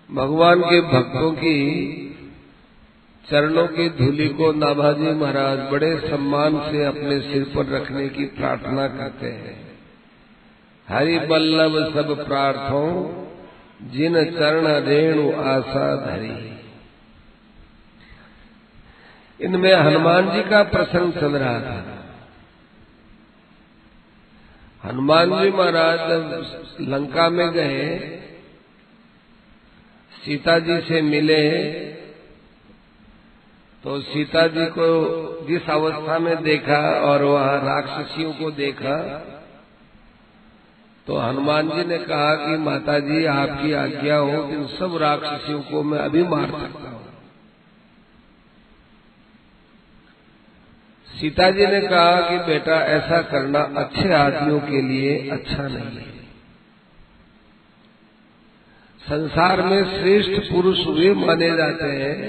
भगवान के भक्तों की चरणों की धूलि को नाभाजी महाराज बड़े सम्मान से अपने सिर पर रखने की प्रार्थना करते हैं। हरि बल्लभ सब प्रार्थों जिन चरण रेणु आशा धरी। इनमें हनुमान जी का प्रसंग चल रहा था। हनुमान जी महाराज जब लंका में गए, सीता जी से मिले, तो सीता जी को जिस अवस्था में देखा और वहां राक्षसियों को देखा, तो हनुमान जी ने कहा कि माता जी आपकी आज्ञा हो, इन सब राक्षसियों को मैं अभी मार सकता हूं। सीता जी ने कहा कि बेटा ऐसा करना अच्छे आदमियों के लिए अच्छा नहीं है। संसार में श्रेष्ठ पुरुष वे माने जाते हैं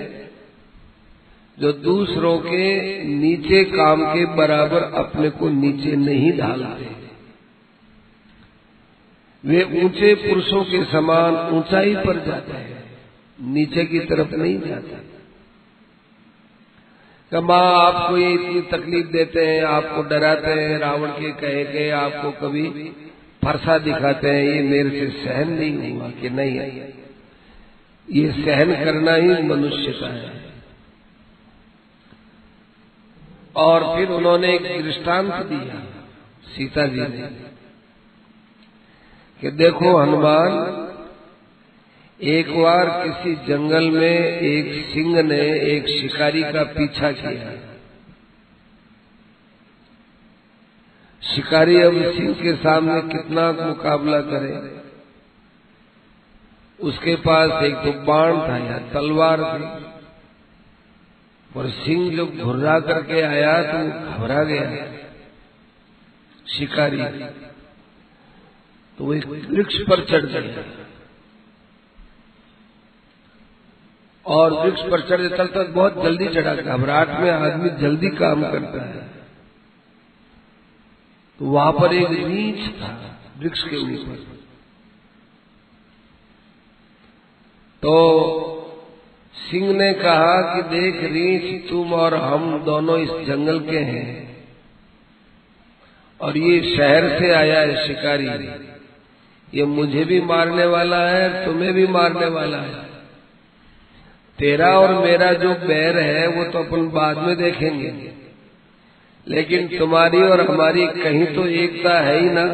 जो दूसरों के नीचे काम के बराबर अपने को नीचे नहीं ढालते। वे ऊंचे पुरुषों के समान ऊंचाई पर जाते हैं, नीचे की तरफ नहीं जाते। कि माँ आपको ये इतनी तकलीफ देते हैं, आपको डराते हैं, रावण के कहे के आपको कभी फरसा दिखाते हैं, ये मेरे से सहन नहीं हुआ। कि नहीं, ये सहन करना ही मनुष्यता है। और फिर उन्होंने एक दृष्टांत दिया सीता जी ने कि देखो हनुमान, एक बार किसी जंगल में एक सिंह ने एक शिकारी का पीछा किया। शिकारी अब सिंह के सामने कितना मुकाबला करे। उसके पास एक तो बाण था या तलवार थी, और सिंह जब घुर्रा करके आया तो घबरा गया शिकारी, तो वो एक वृक्ष पर चढ़ गया। और वृक्ष पर चढ़ चलता बहुत जल्दी चढ़ा। घबराहट में आदमी जल्दी काम करता है। तो वहां पर एक रीछ था वृक्ष के ऊपर। तो सिंह ने कहा कि देख रीछ, तुम और हम दोनों इस जंगल के हैं, और ये शहर से आया है शिकारी। ये मुझे भी मारने वाला है, तुम्हें भी मारने वाला है। तेरा और मेरा जो बैर है वो तो अपन बाद में देखेंगे, लेकिन तुम्हारी और हमारी कहीं तो एकता है ही ना।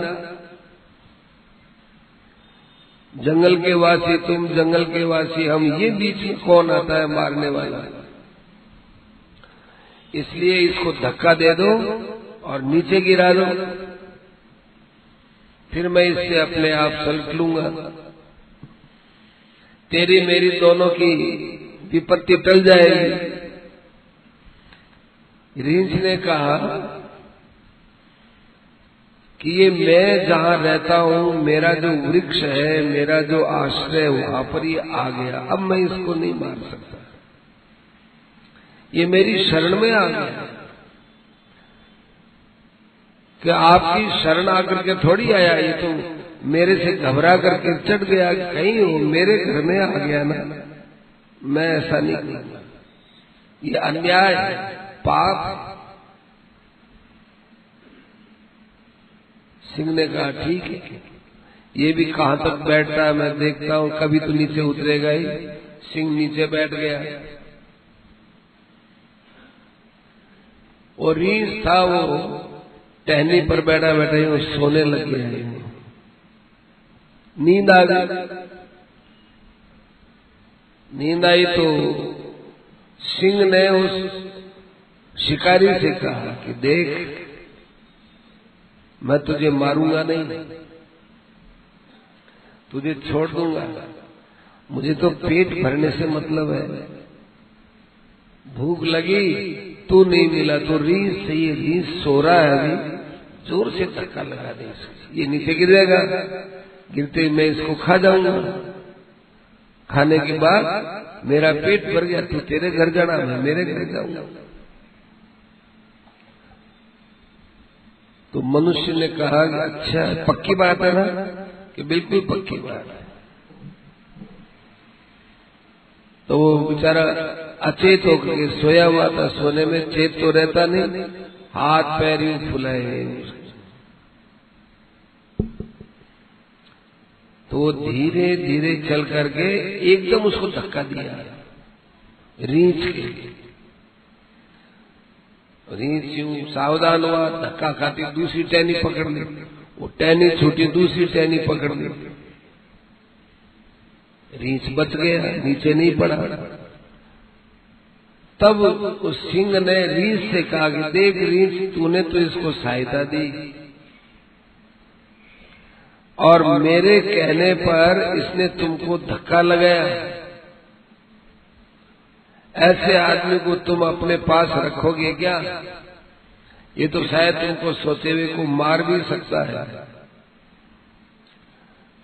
जंगल के वासी तुम, जंगल के वासी हम, ये बीच में कौन आता है मारने वाला। इसलिए इसको धक्का दे दो और नीचे गिरा दो, फिर मैं इससे अपने आप सलट लूंगा। तेरी मेरी दोनों की विपत्ति टल जाएगी। रीछ ने कहा कि ये मैं जहां रहता हूं, मेरा जो वृक्ष है, मेरा जो आश्रय, वहां पर ये आ गया। अब मैं इसको नहीं मार सकता, ये मेरी शरण में आ गया। कि आपकी शरण आकर के थोड़ी आया, ये तो मेरे से घबरा करके चढ़ गया। कहीं वो मेरे घर में आ गया ना, मैं ऐसा नहीं करूंगा। ये अन्याय, पाप। सिंह ने कहा ठीक है, ये भी कहां तक बैठता है मैं देखता हूं, कभी तो नीचे उतरेगा ही। सिंह नीचे बैठ गया। और रीछ था वो टहनी पर बैठा बैठा ही वो सोने लग गया। नींद आ गई। नींद आई तो सिंह ने उस शिकारी से कहा कि देख, मैं तुझे मारूंगा नहीं, तुझे छोड़ दूंगा। मुझे तो पेट भरने से मतलब है। भूख लगी, तू नहीं मिला तो रीछ से, ये रीछ सो रहा है अभी, जोर से धक्का लगा दे, ये नीचे गिरेगा। गिरते मैं इसको खा जाऊंगा। खाने के बाद मेरा पेट भर गया, तू तेरे घर जाना, मैं मेरे घर जाऊंगा। तो मनुष्य ने कहा कि अच्छा, पक्की बात है ना? कि बिल्कुल पक्की बात है। तो वो बेचारा अचेत होकर के सोया हुआ था, सोने में चेत तो रहता नहीं, हाथ पैर यूं फुलाए। तो वो धीरे धीरे चल करके एकदम उसको धक्का दिया, रींच के। रींच यूं सावधान हुआ, धक्का खाती दूसरी टहनी पकड़ ली, वो टहनी छूटी, दूसरी टहनी पकड़ ली, रींच बच गया, नीचे नहीं पड़ा। तब उस सिंह ने रींच से कहा कि देख रींच, तूने तो इसको सहायता दी और मेरे कहने पर इसने तुमको धक्का लगाया। ऐसे आदमी को तुम अपने पास रखोगे क्या? ये तो शायद तुमको सोते हुए को मार भी सकता है।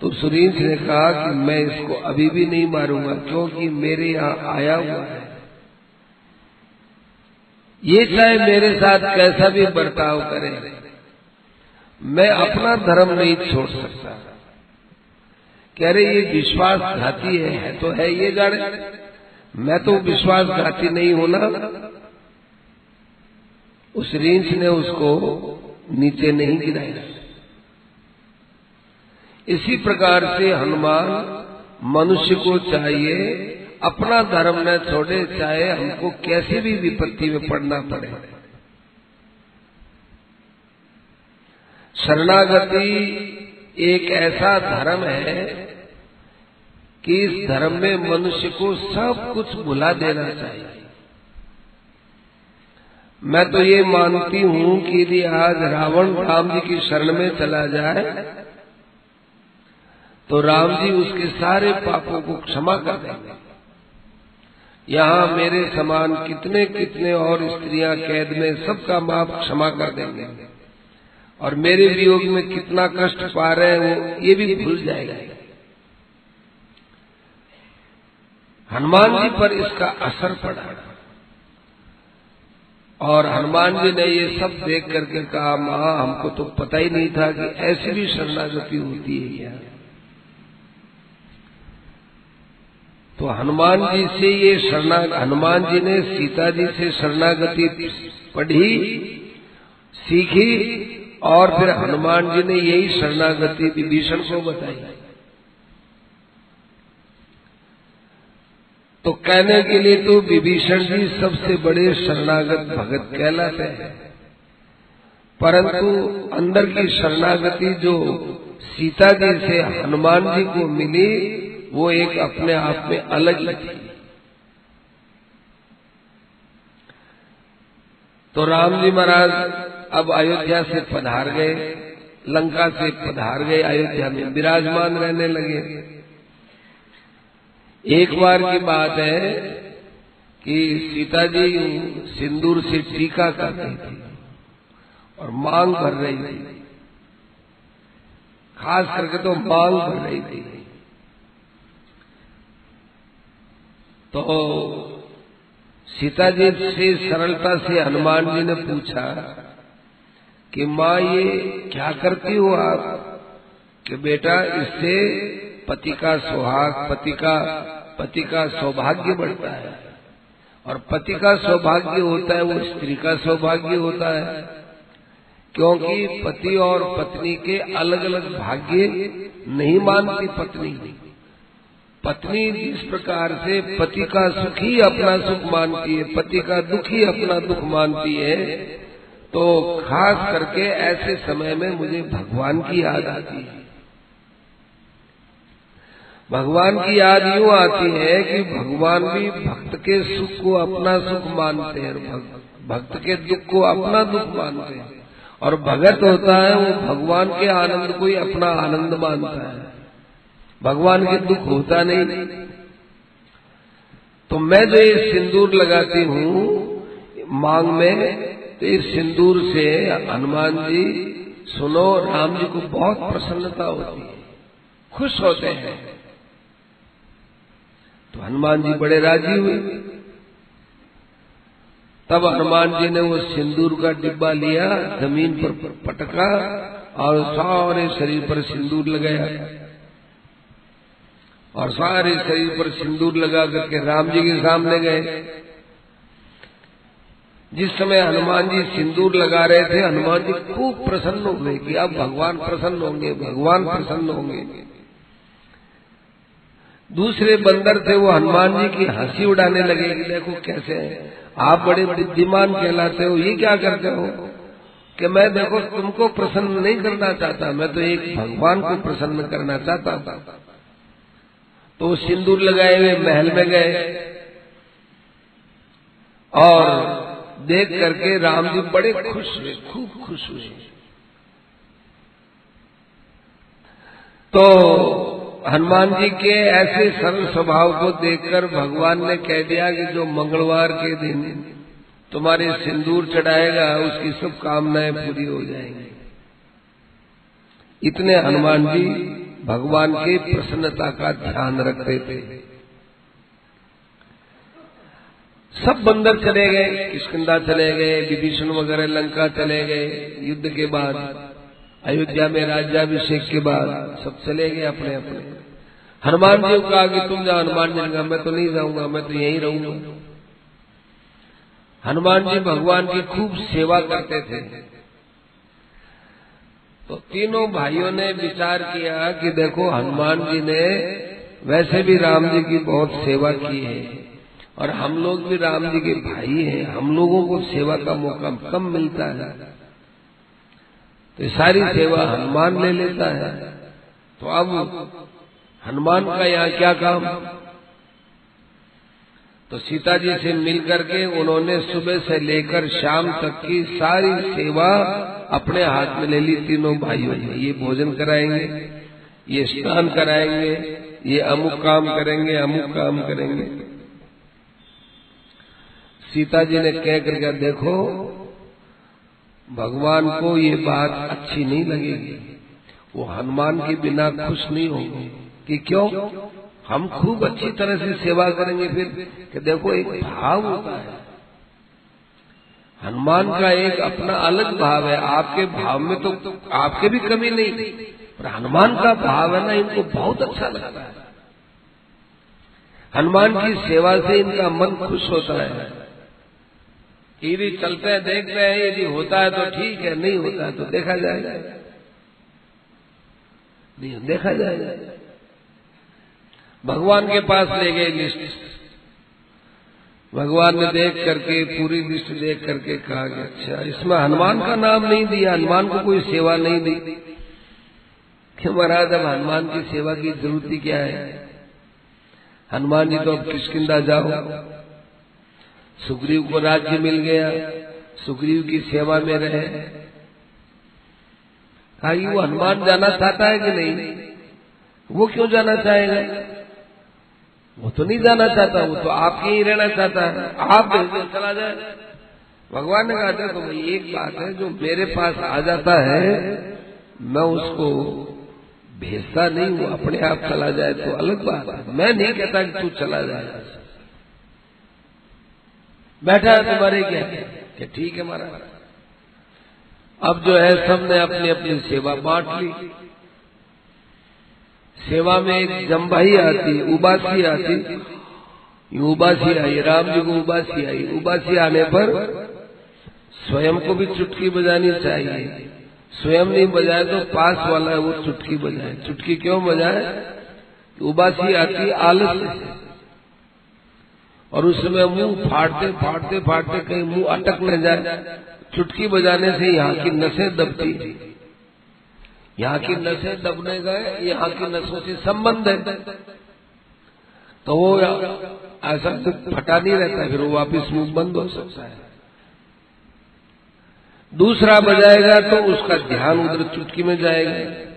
तो रींच ने कहा कि मैं इसको अभी भी नहीं मारूंगा, क्योंकि मेरे यहाँ आया हुआ है। ये चाहे मेरे साथ कैसा भी बर्ताव करे, मैं अपना धर्म नहीं छोड़ सकता। कह रहे ये विश्वासघाती है तो है ये जाने, मैं तो विश्वासघाती नहीं हूं ना। उस रींच ने उसको नीचे नहीं गिराया। इसी प्रकार से हनुमान मनुष्य को चाहिए अपना धर्म न छोड़े, चाहे हमको कैसी भी विपत्ति में पड़ना पड़े। शरणागति एक ऐसा धर्म है कि इस धर्म में मनुष्य को सब कुछ भुला देना चाहिए। मैं तो ये मानती हूं कि यदि आज रावण राम जी की शरण में चला जाए तो राम जी उसके सारे पापों को क्षमा कर देंगे। यहाँ मेरे समान कितने कितने और स्त्रियां कैद में, सबका माफ क्षमा कर देंगे। और मेरे वियोग में कितना कष्ट पा रहे हैं वो ये भी भूल जाएगा। हनुमान जी पर इसका असर पड़ा और हनुमान जी ने ये सब देख करके कहा, मां हमको तो पता ही नहीं था कि ऐसी भी शरणागति होती है क्या। तो हनुमान जी से ये हनुमान जी ने सीता जी से शरणागति पढ़ी, सीखी और फिर हनुमान जी ने यही शरणागति विभीषण को बताई। तो कहने के लिए तो विभीषण जी सबसे बड़े शरणागत भगत कहलाते हैं, परंतु अंदर की शरणागति जो सीता जी से हनुमान जी को मिली वो एक अपने आप में अलग ही थी। तो राम जी महाराज अब अयोध्या से पधार गए, लंका से पधार गए, अयोध्या में विराजमान रहने लगे। एक बार की बात है कि सीता जी सिंदूर से टीका कर रही थी और मांग भर रही थी, खास करके तो मांग भर रही थी। तो सीता जी से सरलता से हनुमान जी ने पूछा कि माँ ये क्या करती हो आप? कि बेटा इससे पति का सुहाग, पति का सौभाग्य बढ़ता है, और पति का सौभाग्य होता है वो स्त्री का सौभाग्य होता है, क्योंकि पति और पत्नी के अलग अलग भाग्य नहीं मानती पत्नी। पत्नी जिस प्रकार से पति का सुख ही अपना सुख मानती है, पति का दुख ही अपना दुख मानती है, तो खास करके ऐसे समय में मुझे भगवान की याद आती है। भगवान की याद यूं आती है कि भगवान भी भक्त के सुख को अपना सुख मानते हैं, भक्त के दुख को अपना दुख मानते हैं, और भगत होता है वो भगवान के आनंद को ही अपना आनंद मानता है, भगवान के दुख होता नहीं। तो मैं जो ये सिंदूर लगाती हूँ मांग में, तो इस सिंदूर से हनुमान जी सुनो राम जी को बहुत प्रसन्नता होती है, खुश होते हैं। तो हनुमान जी बड़े राजी हुए। तब हनुमान जी ने वो सिंदूर का डिब्बा लिया, जमीन पर पटका और सारे शरीर पर सिंदूर लगाया। और सारे शरीर पर सिंदूर लगा करके राम जी के सामने गए। जिस समय हनुमान जी सिंदूर लगा रहे थे, हनुमान जी खूब प्रसन्न हो गए कि अब भगवान प्रसन्न होंगे, भगवान प्रसन्न होंगे। दूसरे बंदर थे, वो हनुमान जी की हंसी उड़ाने लगे कि देखो कैसे हैं, आप बड़े बुद्धिमान कहलाते हो, ये क्या करते हो कि मैं देखो तुमको प्रसन्न नहीं करना चाहता, मैं तो एक भगवान को प्रसन्न करना चाहता हूं। तो सिंदूर लगाए हुए महल में गए और देख करके राम जी बड़े खुश हुए, खूब खुश हुए। तो हनुमान जी के ऐसे सरल स्वभाव को देखकर भगवान ने कह दिया कि जो मंगलवार के दिन तुम्हारे सिंदूर चढ़ाएगा उसकी सब कामनाएं पूरी हो जाएंगी। इतने हनुमान जी भगवान की प्रसन्नता का ध्यान रखते थे। सब बंदर चले गए, किष्किंधा चले गए, विभीषण वगैरह लंका चले गए। युद्ध के बाद अयोध्या में राज्याभिषेक के बाद सब चले गए अपने अपने। हनुमान जी को कहा कि तुम जाओ। हनुमान जी ने कहा मैं तो नहीं जाऊंगा, मैं तो यहीं रहूंगा। हनुमान जी भगवान की खूब सेवा करते थे। तो तीनों भाइयों ने विचार किया कि देखो हनुमान जी ने वैसे भी राम जी की बहुत सेवा की है और हम लोग भी राम जी के भाई हैं, हम लोगों को सेवा का मौका कम मिलता है, तो सारी सेवा हनुमान ले लेता है। तो अब हनुमान का यहाँ क्या काम। तो सीता जी से मिलकर के उन्होंने सुबह से लेकर शाम तक की सारी सेवा अपने हाथ में ले ली। तीनों भाइयों ने ये भोजन कराएंगे, ये स्नान कराएंगे, ये अमुक काम करेंगे, अमुक काम करेंगे। सीता जी ने कह करके देखो भगवान को ये बात अच्छी नहीं लगेगी, वो हनुमान के बिना खुश नहीं होंगे कि क्यों हम खूब अच्छी तरह से सेवा करेंगे फिर कि देखो एक भाव होता है, हनुमान का एक अपना अलग भाव है। आपके भाव में तो आपके भी कमी नहीं, पर हनुमान का भाव है ना, इनको बहुत अच्छा लगता है। हनुमान की सेवा से इनका मन खुश होता है। यदि चलते हैं देख रहे हैं, यदि होता है तो ठीक है, नहीं होता है तो देखा जाएगा, नहीं देखा जाएगा। भगवान के पास ले गए लिस्ट। भगवान ने देख करके पूरी लिस्ट देख करके कहा कि अच्छा इसमें हनुमान का नाम नहीं दिया, हनुमान को कोई सेवा नहीं दी। कि महाराज अब हनुमान की सेवा की जरूरत ही क्या है, हनुमान जी तो अब किष्किंधा जाओ। सुग्रीव को राज्य मिल गया, सुग्रीव की सेवा में रहे। कहा वो हनुमान जाना चाहता है कि नहीं, वो क्यों जाना चाहेगा, वो तो नहीं जाना चाहता, वो तो आपके ही रहना चाहता है, आप भेज दो चला जाए। भगवान ने कहा देखो भाई एक बात है, जो मेरे पास आ जाता है मैं उसको भेजता नहीं हूं, अपने आप चला जाए तो अलग बात है। मैं नहीं कहता कि तू चला जाए, बैठा है तुम्हारे क्या कि ठीक है महाराज। अब जो है सबने अपनी अपनी सेवा बांट ली। सेवा में एक जम्बाई आती, उबासी आती, उबासी आई, राम जी को उबासी आई। उबासी आने पर स्वयं को भी चुटकी बजानी चाहिए, स्वयं नहीं बजाए तो पास वाला है वो चुटकी बजाए। चुटकी क्यों बजाए, उबासी आती आलस से, और उस समय मुंह फाड़ते फाड़ते फाड़ते कहीं मुंह अटक न जाए। चुटकी बजाने से यहाँ की नसें दबती, यहाँ की नसें दबने गए, यहाँ की नसों से संबंध है, तो वो ऐसा तो फटा नहीं रहता, फिर वो वापिस मुंह बंद हो सकता है। दूसरा बजाएगा तो उसका ध्यान उधर चुटकी में जाएगा।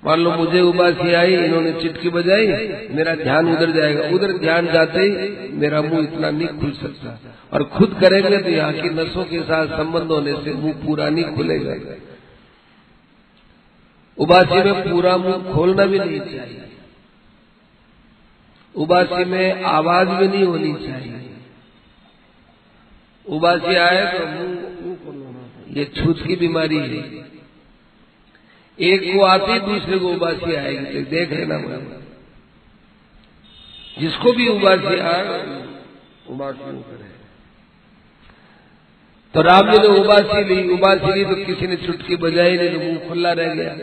मान लो मुझे उबासी आई, इन्होंने चिटकी बजाई, मेरा ध्यान उधर जाएगा, उधर ध्यान जाते ही मेरा मुंह इतना नहीं खुल सकता, और खुद करेंगे तो यहाँ की नसों के साथ संबंध होने से मुंह पूरा नहीं खुलेगा। उबासी में पूरा मुंह खोलना भी नहीं चाहिए, उबासी में आवाज भी नहीं होनी चाहिए। उबासी आए तो मुंह खोलना, ये छूत की बीमारी है। एक को आती दूसरे को उबासी आएगी, तो देख लेना। जिसको भी उबासी करे। तो राम जी ने उबासी ली तो किसी ने चुटकी बजाई नहीं, तो मुंह खुला रह गया।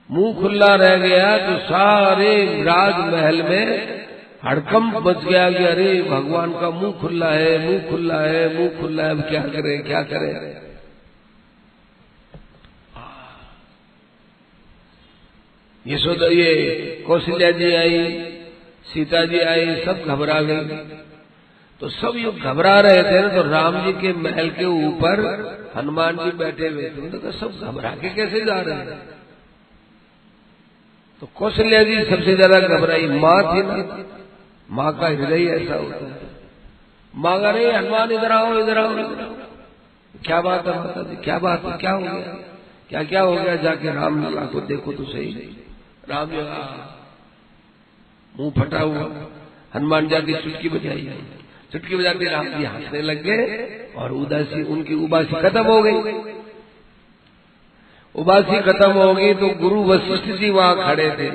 मुंह खुला रह गया तो सारे राजमहल में हड़कंप मच गया कि अरे भगवान का मुंह खुला है, मुंह खुला है, मुंह खुला है, अब क्या करें क्या करें। यशोदा ये कौशल्या जी आई, सीता जी आई, सब घबरा गई। तो सब ये घबरा रहे थे ना, तो राम जी के महल के ऊपर हनुमान जी बैठे हुए थे। तो सब घबरा के कैसे जा रहे हैं। तो कौशल्या जी सबसे ज्यादा घबराई। माँ थी ना, माँ का हृदय ऐसा होता है। माँ कह रही हनुमान इधर आओ इधर आओ इधर आओ। क्या बात है माता जी, क्या बात है, क्या हो गया, क्या क्या हो गया, जाके राम लला को देखो तो सही। राम जी मुंह फटा हुआ। हनुमान जाके चुटकी बजाई, चुटकी बजाते राम जी हंसने लग गए और उनकी उबासी खत्म हो गई। उबासी खत्म हो गई तो गुरु वशिष्ठ जी वहां खड़े थे।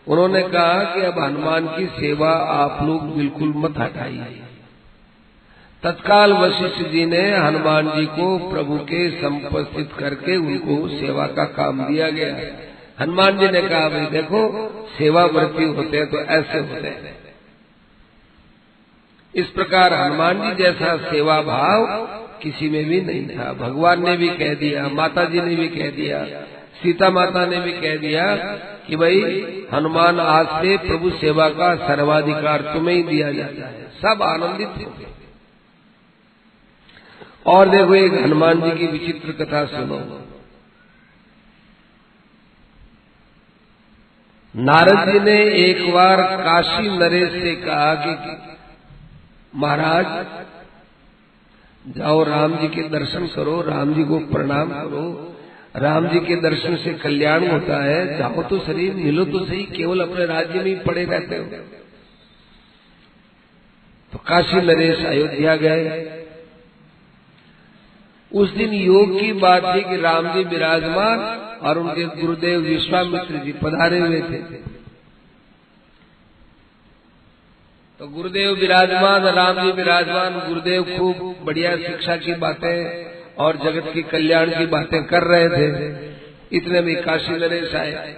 उन्होंने कहा कि अब हनुमान की सेवा आप लोग बिल्कुल मत हटाइए। तत्काल वशिष्ठ जी ने हनुमान जी को प्रभु के समुपस्थित करके उनको सेवा का काम दिया गया। हनुमान जी ने कहा भाई देखो, सेवा व्रती होते हैं तो ऐसे होते हैं। इस प्रकार हनुमान जी जैसा सेवा भाव किसी में भी नहीं था। भगवान ने भी कह दिया, माता जी ने भी कह दिया, सीता माता ने भी कह दिया कि भाई हनुमान आज से प्रभु सेवा का सर्वाधिकार तुम्हें ही दिया जाता है। सब आनंदित हो गए। और देखो एक हनुमान जी की विचित्र कथा सुनो। नारद जी ने एक बार काशी नरेश से कहा कि महाराज जाओ राम जी के दर्शन करो, राम जी को प्रणाम करो, राम जी के दर्शन से कल्याण होता है। जाओ तो सही, मिलो तो सही, केवल अपने राज्य में ही पड़े रहते हो। तो काशी नरेश अयोध्या गए। उस दिन योग की बात थी कि राम जी विराजमान और उनके गुरुदेव विश्वामित्र जी पधारे हुए थे। तो गुरुदेव विराजमान, राम जी विराजमान। गुरुदेव खूब बढ़िया शिक्षा की बातें और जगत की कल्याण की बातें कर रहे थे। इतने में काशी नरेश आए।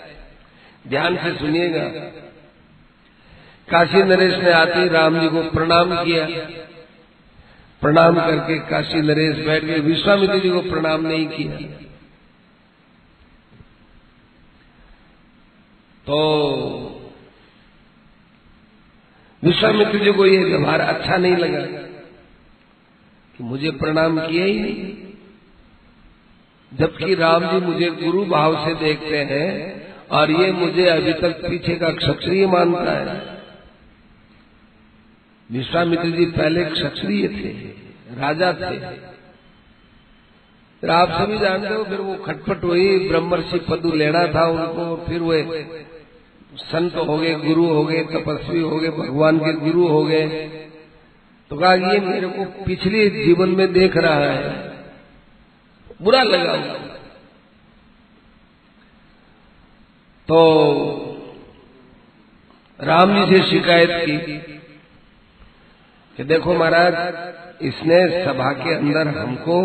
ध्यान से सुनिएगा। काशी नरेश ने आते राम जी को प्रणाम किया। प्रणाम करके काशी नरेश बैठ गए। विश्वामित्र जी को प्रणाम नहीं किया। तो विश्वामित्र जी को ये व्यवहार अच्छा नहीं लगा कि मुझे प्रणाम किया ही नहीं, जबकि राम जी मुझे गुरु भाव से देखते हैं और ये मुझे अभी तक पीछे का क्षत्रिय मानता है। विश्वामित्र जी पहले क्षत्रिय थे, राजा थे। फिर आप सभी जानते हो, फिर वो खटपट हुई, ब्रह्मर्षि पद लेना था उनको। फिर वे संत हो गए, गुरु हो गए, तपस्वी हो गए, भगवान के गुरु हो गए। तो कहा ये मेरे को पिछले जीवन में देख रहा है, बुरा लगा। तो राम जी से शिकायत की कि देखो महाराज, इसने सभा के अंदर हमको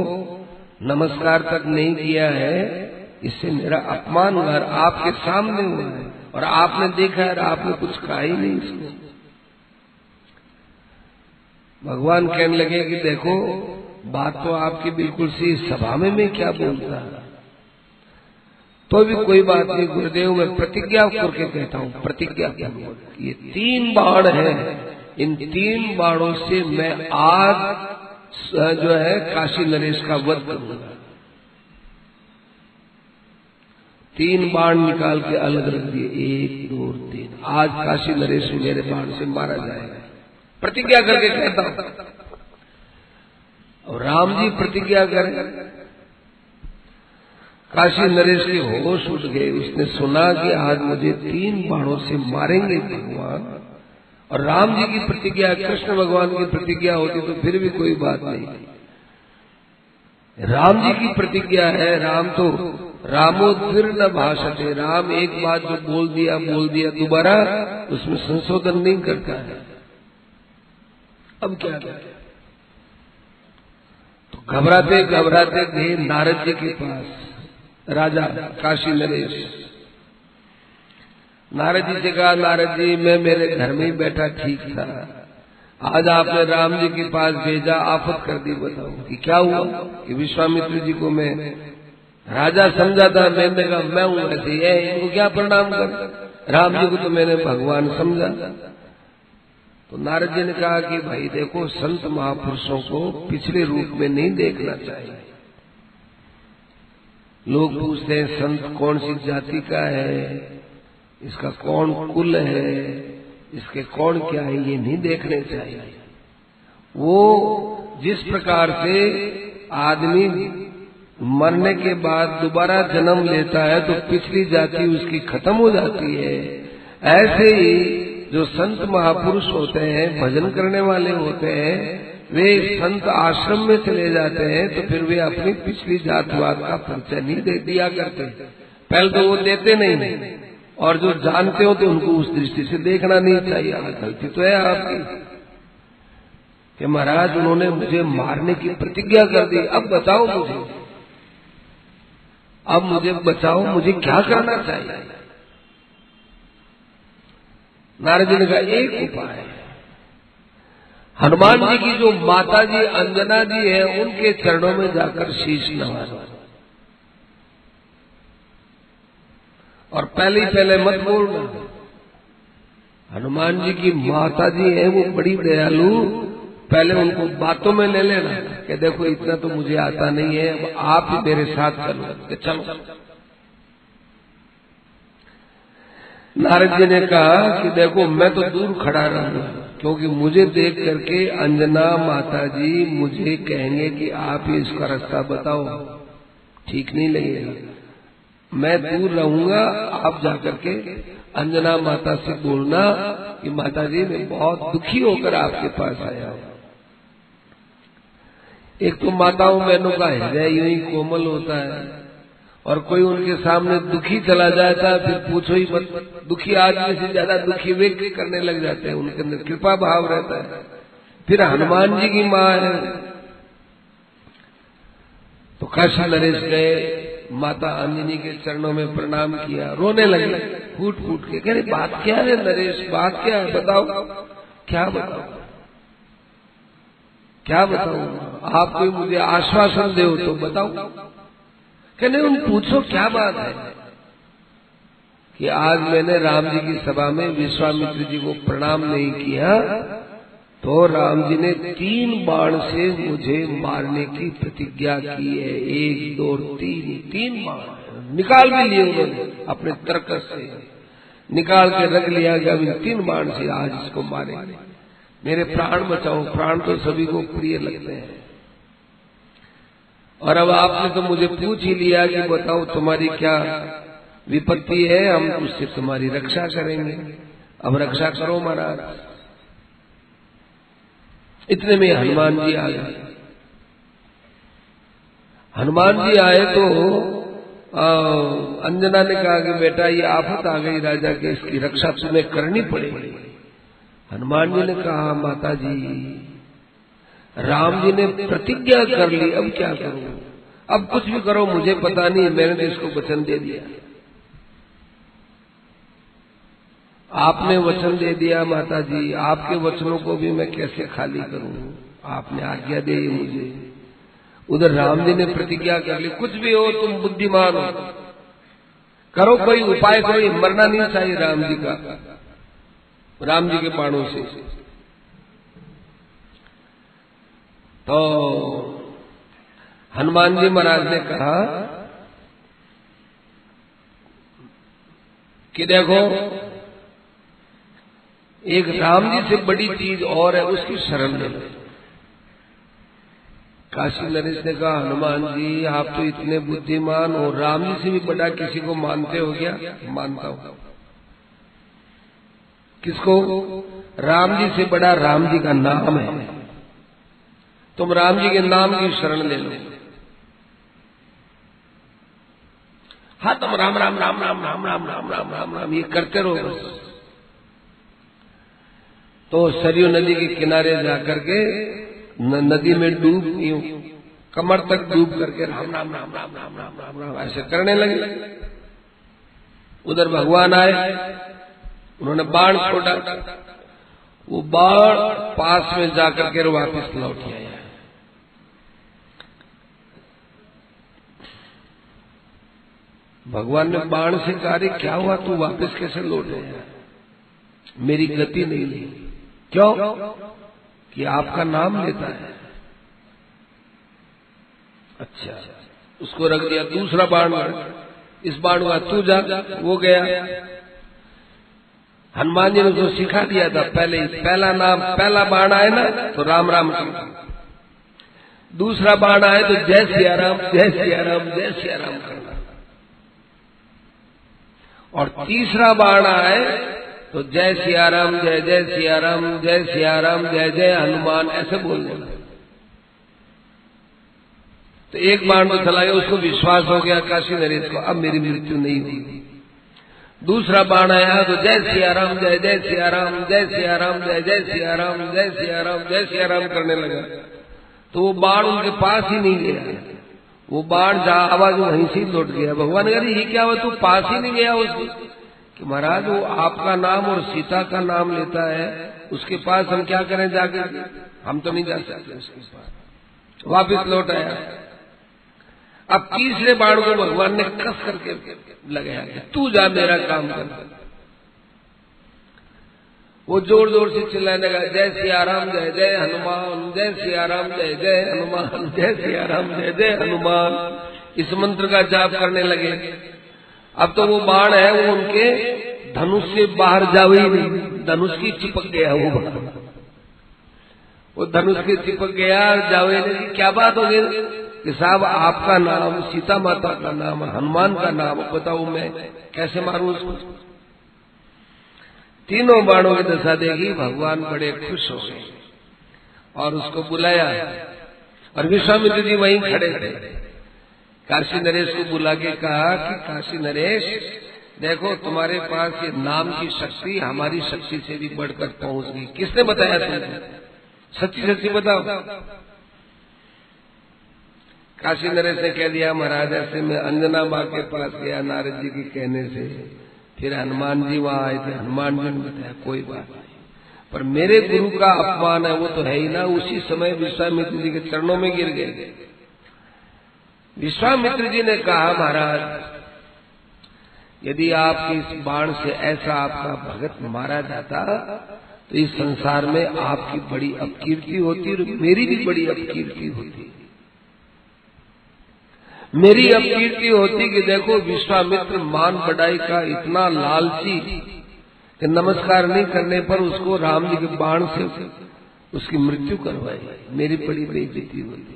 नमस्कार तक नहीं किया है, इससे मेरा अपमान हुआ, आपके सामने हुआ है और आपने देखा है और आपने कुछ कहा ही नहीं इसको। भगवान कहने लगे कि देखो बात तो आपकी बिल्कुल सी, सभा में मैं क्या बोलता, तो भी कोई बात नहीं गुरुदेव, मैं प्रतिज्ञा करके कहता हूँ, प्रतिज्ञा करूंगा, ये 3 बाण है, इन 3 बाणों से मैं आज जो है काशी नरेश का वध करूंगा। 3 बाण निकाल के अलग रख दिए, 1 2 3, आज काशी नरेश मेरे बाण से मारा जाएगा, प्रतिज्ञा करके कहता हूं। और राम जी प्रतिज्ञा करें, काशी नरेश के होश उठ गए। उसने सुना कि आज मुझे 3 बाणों से मारेंगे भगवान, और राम जी की प्रतिज्ञा, कृष्ण भगवान की प्रतिज्ञा होती तो फिर भी कोई बात नहीं, राम जी की प्रतिज्ञा है। राम तो रामोद्धिर न भाषते, राम एक बात जो बोल दिया दोबारा उसमें संशोधन नहीं करता है। अब क्या करें? तो घबराते घबराते गए नारद जी के पास, राजा काशी नरेश। नारद जी से कहा, नारद जी मैं मेरे घर में ही बैठा ठीक था, आज आपने राम जी के पास भेजा, आफत कर दी, बताओ कि क्या हुआ? कि विश्वामित्र जी को मैं राजा समझा था, मैंने कहा मैं हूं ऐसे ही है, इनको क्या प्रणाम कर, राम जी को तो मैंने भगवान समझा। तो नारद जी ने कहा कि भाई देखो, संत महापुरुषों को पिछले रूप में नहीं देखना चाहिए। लोग पूछते हैं संत कौन सी जाति का है, इसका कौन कुल है, इसके कौन क्या है, ये नहीं देखने चाहिए। वो जिस प्रकार से आदमी मरने के बाद दोबारा जन्म लेता है तो पिछली जाति उसकी खत्म हो जाती है, ऐसे ही जो संत महापुरुष होते हैं, भजन करने वाले होते हैं, वे संत आश्रम में चले जाते हैं तो फिर वे अपनी पिछली जातिवाद का परिचय नहीं दे दिया करते। पहले तो वो देते नहीं, और जो जानते हो तो उनको उस दृष्टि से देखना नहीं चाहिए। गलती तो है आपकी कि महाराज उन्होंने मुझे मारने की प्रतिज्ञा कर दी, अब बताओ मुझे, अब मुझे बचाओ, मुझे क्या करना चाहिए? नारद जी ने कहा एक उपाय है, हनुमान जी की जो माता जी अंजना जी है उनके चरणों में जाकर शीश नवाओ, और पहले मत बोलना। हनुमान जी की माता जी है वो बड़ी दयालु, पहले उनको बातों में ले लेना कि देखो इतना तो मुझे आता नहीं है, अब आप ही मेरे साथ चलो। चलो नारद जी ने कहा कि देखो मैं तो दूर खड़ा रहूंगा, क्योंकि मुझे देख करके अंजना माता जी मुझे कहेंगे कि आप ही इसका रास्ता बताओ, ठीक नहीं लगेगा। मैं दूर रहूंगा, आप जाकर के अंजना माता से बोलना कि माता जी मैं बहुत दुखी होकर आपके पास आया हूं। एक तो माताओं बहनों का हृदय यूं ही कोमल होता है, और कोई उनके सामने दुखी चला जाता है फिर पूछो ही मत, दुखी आदमी से ज्यादा दुखी व्यक्ति करने लग जाते हैं, उनके अंदर कृपा भाव रहता है। फिर हनुमान जी की माँ है, तो काशी नरेश गए, माता अंजनी के चरणों में प्रणाम किया, रोने लगे फूट फूट के, कह रहे बात क्या है नरेश, बात क्या है, बताओ क्या बताओ, क्या बताओ, आप कोई मुझे आश्वासन दे तो बताओ। कहने उन पूछो क्या बात है? कि आज मैंने राम जी की सभा में विश्वामित्र जी को प्रणाम नहीं किया तो राम जी ने 3 बाण से मुझे मारने की प्रतिज्ञा की है। 1 2 3 बाण निकाल भी लिए उन्होंने, अपने तरकस से निकाल के रख लिया कि अब इन 3 बाण से आज इसको मारेंगे, मेरे प्राण बचाओ। प्राण तो सभी को प्रिय लगते हैं, और अब आपने तो मुझे पूछ ही लिया कि बताओ तुम्हारी क्या विपत्ति है, हम उससे तुम्हारी रक्षा करेंगे, अब रक्षा करो महाराज। इतने में हनुमान जी आ गए। हनुमान जी आए तो अंजना ने कहा कि बेटा ये आफत आ गई राजा के, इसकी रक्षा तुम्हें करनी पड़ेगी। हनुमान जी ने कहा माता जी राम जी ने प्रतिज्ञा कर ली, अब क्या करूं, अब कुछ भी करो मुझे पता नहीं, मैंने तो इसको वचन दे दिया। आपने वचन दे दिया माता जी, आपके वचनों को भी मैं कैसे खाली करूं, आपने आज्ञा दी मुझे। उधर राम जी ने प्रतिज्ञा कर ली, कुछ भी हो तुम बुद्धिमान हो, करो कोई उपाय करो, मरना नहीं चाहिए राम जी का, राम जी के बाणों से। तो हनुमान जी महाराज ने कहा कि देखो एक राम जी से बड़ी चीज और है, उसकी शरण ले लो। काशी नरेश ने कहा हनुमान जी आप तो इतने बुद्धिमान हो, राम जी से भी बड़ा किसी को मानते हो क्या? मानता हूं। किसको? राम जी से बड़ा राम जी का नाम है, तुम राम जी के नाम की शरण ले लो। खत्म, राम राम राम राम राम राम राम राम राम राम ये करते रहो बस। तो सरयू नदी के किनारे जाकर के नदी में डूब, कमर तक डूब करके राम राम राम राम राम राम राम राम ऐसे करने लगे। उधर भगवान आए, उन्होंने बाण छोड़ा, वो बाण पास में जाकर के वापिस लौट आया। भगवान ने बाण से कहा, क्या हुआ, तू वापस कैसे लौट आया? मेरी गति नहीं ली। क्यों? कि आपका नाम लेता है। अच्छा, उसको रख दिया। दूसरा बाण, इस बाण हुआ तू जा, वो गया। हनुमान जी ने उसको सिखा दिया था पहले ही, पहला नाम, पहला बाण आए ना तो राम राम करना, दूसरा बाण आए तो जय सिया राम जय सिया राम जय सिया राम करना, और तीसरा बाण आए तो जय सिया राम जय जय सिया राम जय सिया राम जय जय हनुमान, ऐसे बोल देना। तो एक बाण तो चला गया, उसको विश्वास हो गया काशी नरेश को, अब मेरी मृत्यु नहीं होगी। दूसरा बाण आया तो जय सिया राम जय जय सिया राम जय सिया राम जय जय सिया राम जय सिया राम जय सिया राम करने लगा। तो वो बाण उनके पास ही नहीं गया, वो बाण जहां आवाज वहीं से लौट गया। भगवान कह रहे ये क्या हुआ, तू पास ही नहीं गया उसके? कि महाराज वो आपका नाम और सीता का नाम लेता है, उसके पास हम क्या करें जाकर, हम तो नहीं जा सकते उसके पास। वापिस लौट आया। अब तीसरे बाण को भगवान ने कस करके लगाया कि तू जा मेरा काम कर। वो जोर जोर से चिल्लाने लगा, जय सिया राम जय जय हनुमान जय सिया राम जय जय हनुमान जय सिया राम जय जय हनुमान, इस मंत्र का जाप करने लगे। अब तो वो बाण है वो उनके धनुष से बाहर जावे ही नहीं, धनुष की चिपक गया वो बाण, वो धनुष के चिपक गया, जावे नहीं। क्या बात हो गई कि साहब आपका नाम, सीता माता का नाम, हनुमान का नाम, बताओ मैं कैसे मारूं उसको? तीनों बाणों की दशा देखी, भगवान बड़े खुश हो गए और उसको बुलाया। और विश्वामित्र जी वहीं खड़े थे। काशी नरेश को बुला के कहा कि काशी नरेश देखो, तुम्हारे पास ये नाम की शक्ति हमारी शक्ति से भी बढ़कर पहुंच गई। किसने बताया तुमने? सच्ची सच्ची बताओ। काशी नरेश ने कह दिया, महाराज ऐसे मैं अंजना माँ के पास गया नारद जी के कहने से, फिर हनुमान जी वहां आए थे, हनुमान जी ने बताया कोई बात नहीं, पर मेरे गुरु का अपमान है वो तो है ही ना। उसी समय विश्वामित्र जी के चरणों में गिर गए। विश्वामित्र जी ने कहा, महाराज यदि आपके इस बाण से ऐसा आपका भगत मारा जाता तो इस संसार में आपकी बड़ी अपकीर्ति होती और मेरी भी बड़ी अपकीर्ति होती। मेरी अपकीर्ति होती कि देखो विश्वामित्र मान बढ़ाई का इतना लालची कि नमस्कार नहीं करने पर उसको राम जी के बाण से उसकी मृत्यु करवाई। मेरी बड़ी बेइज्जती होती।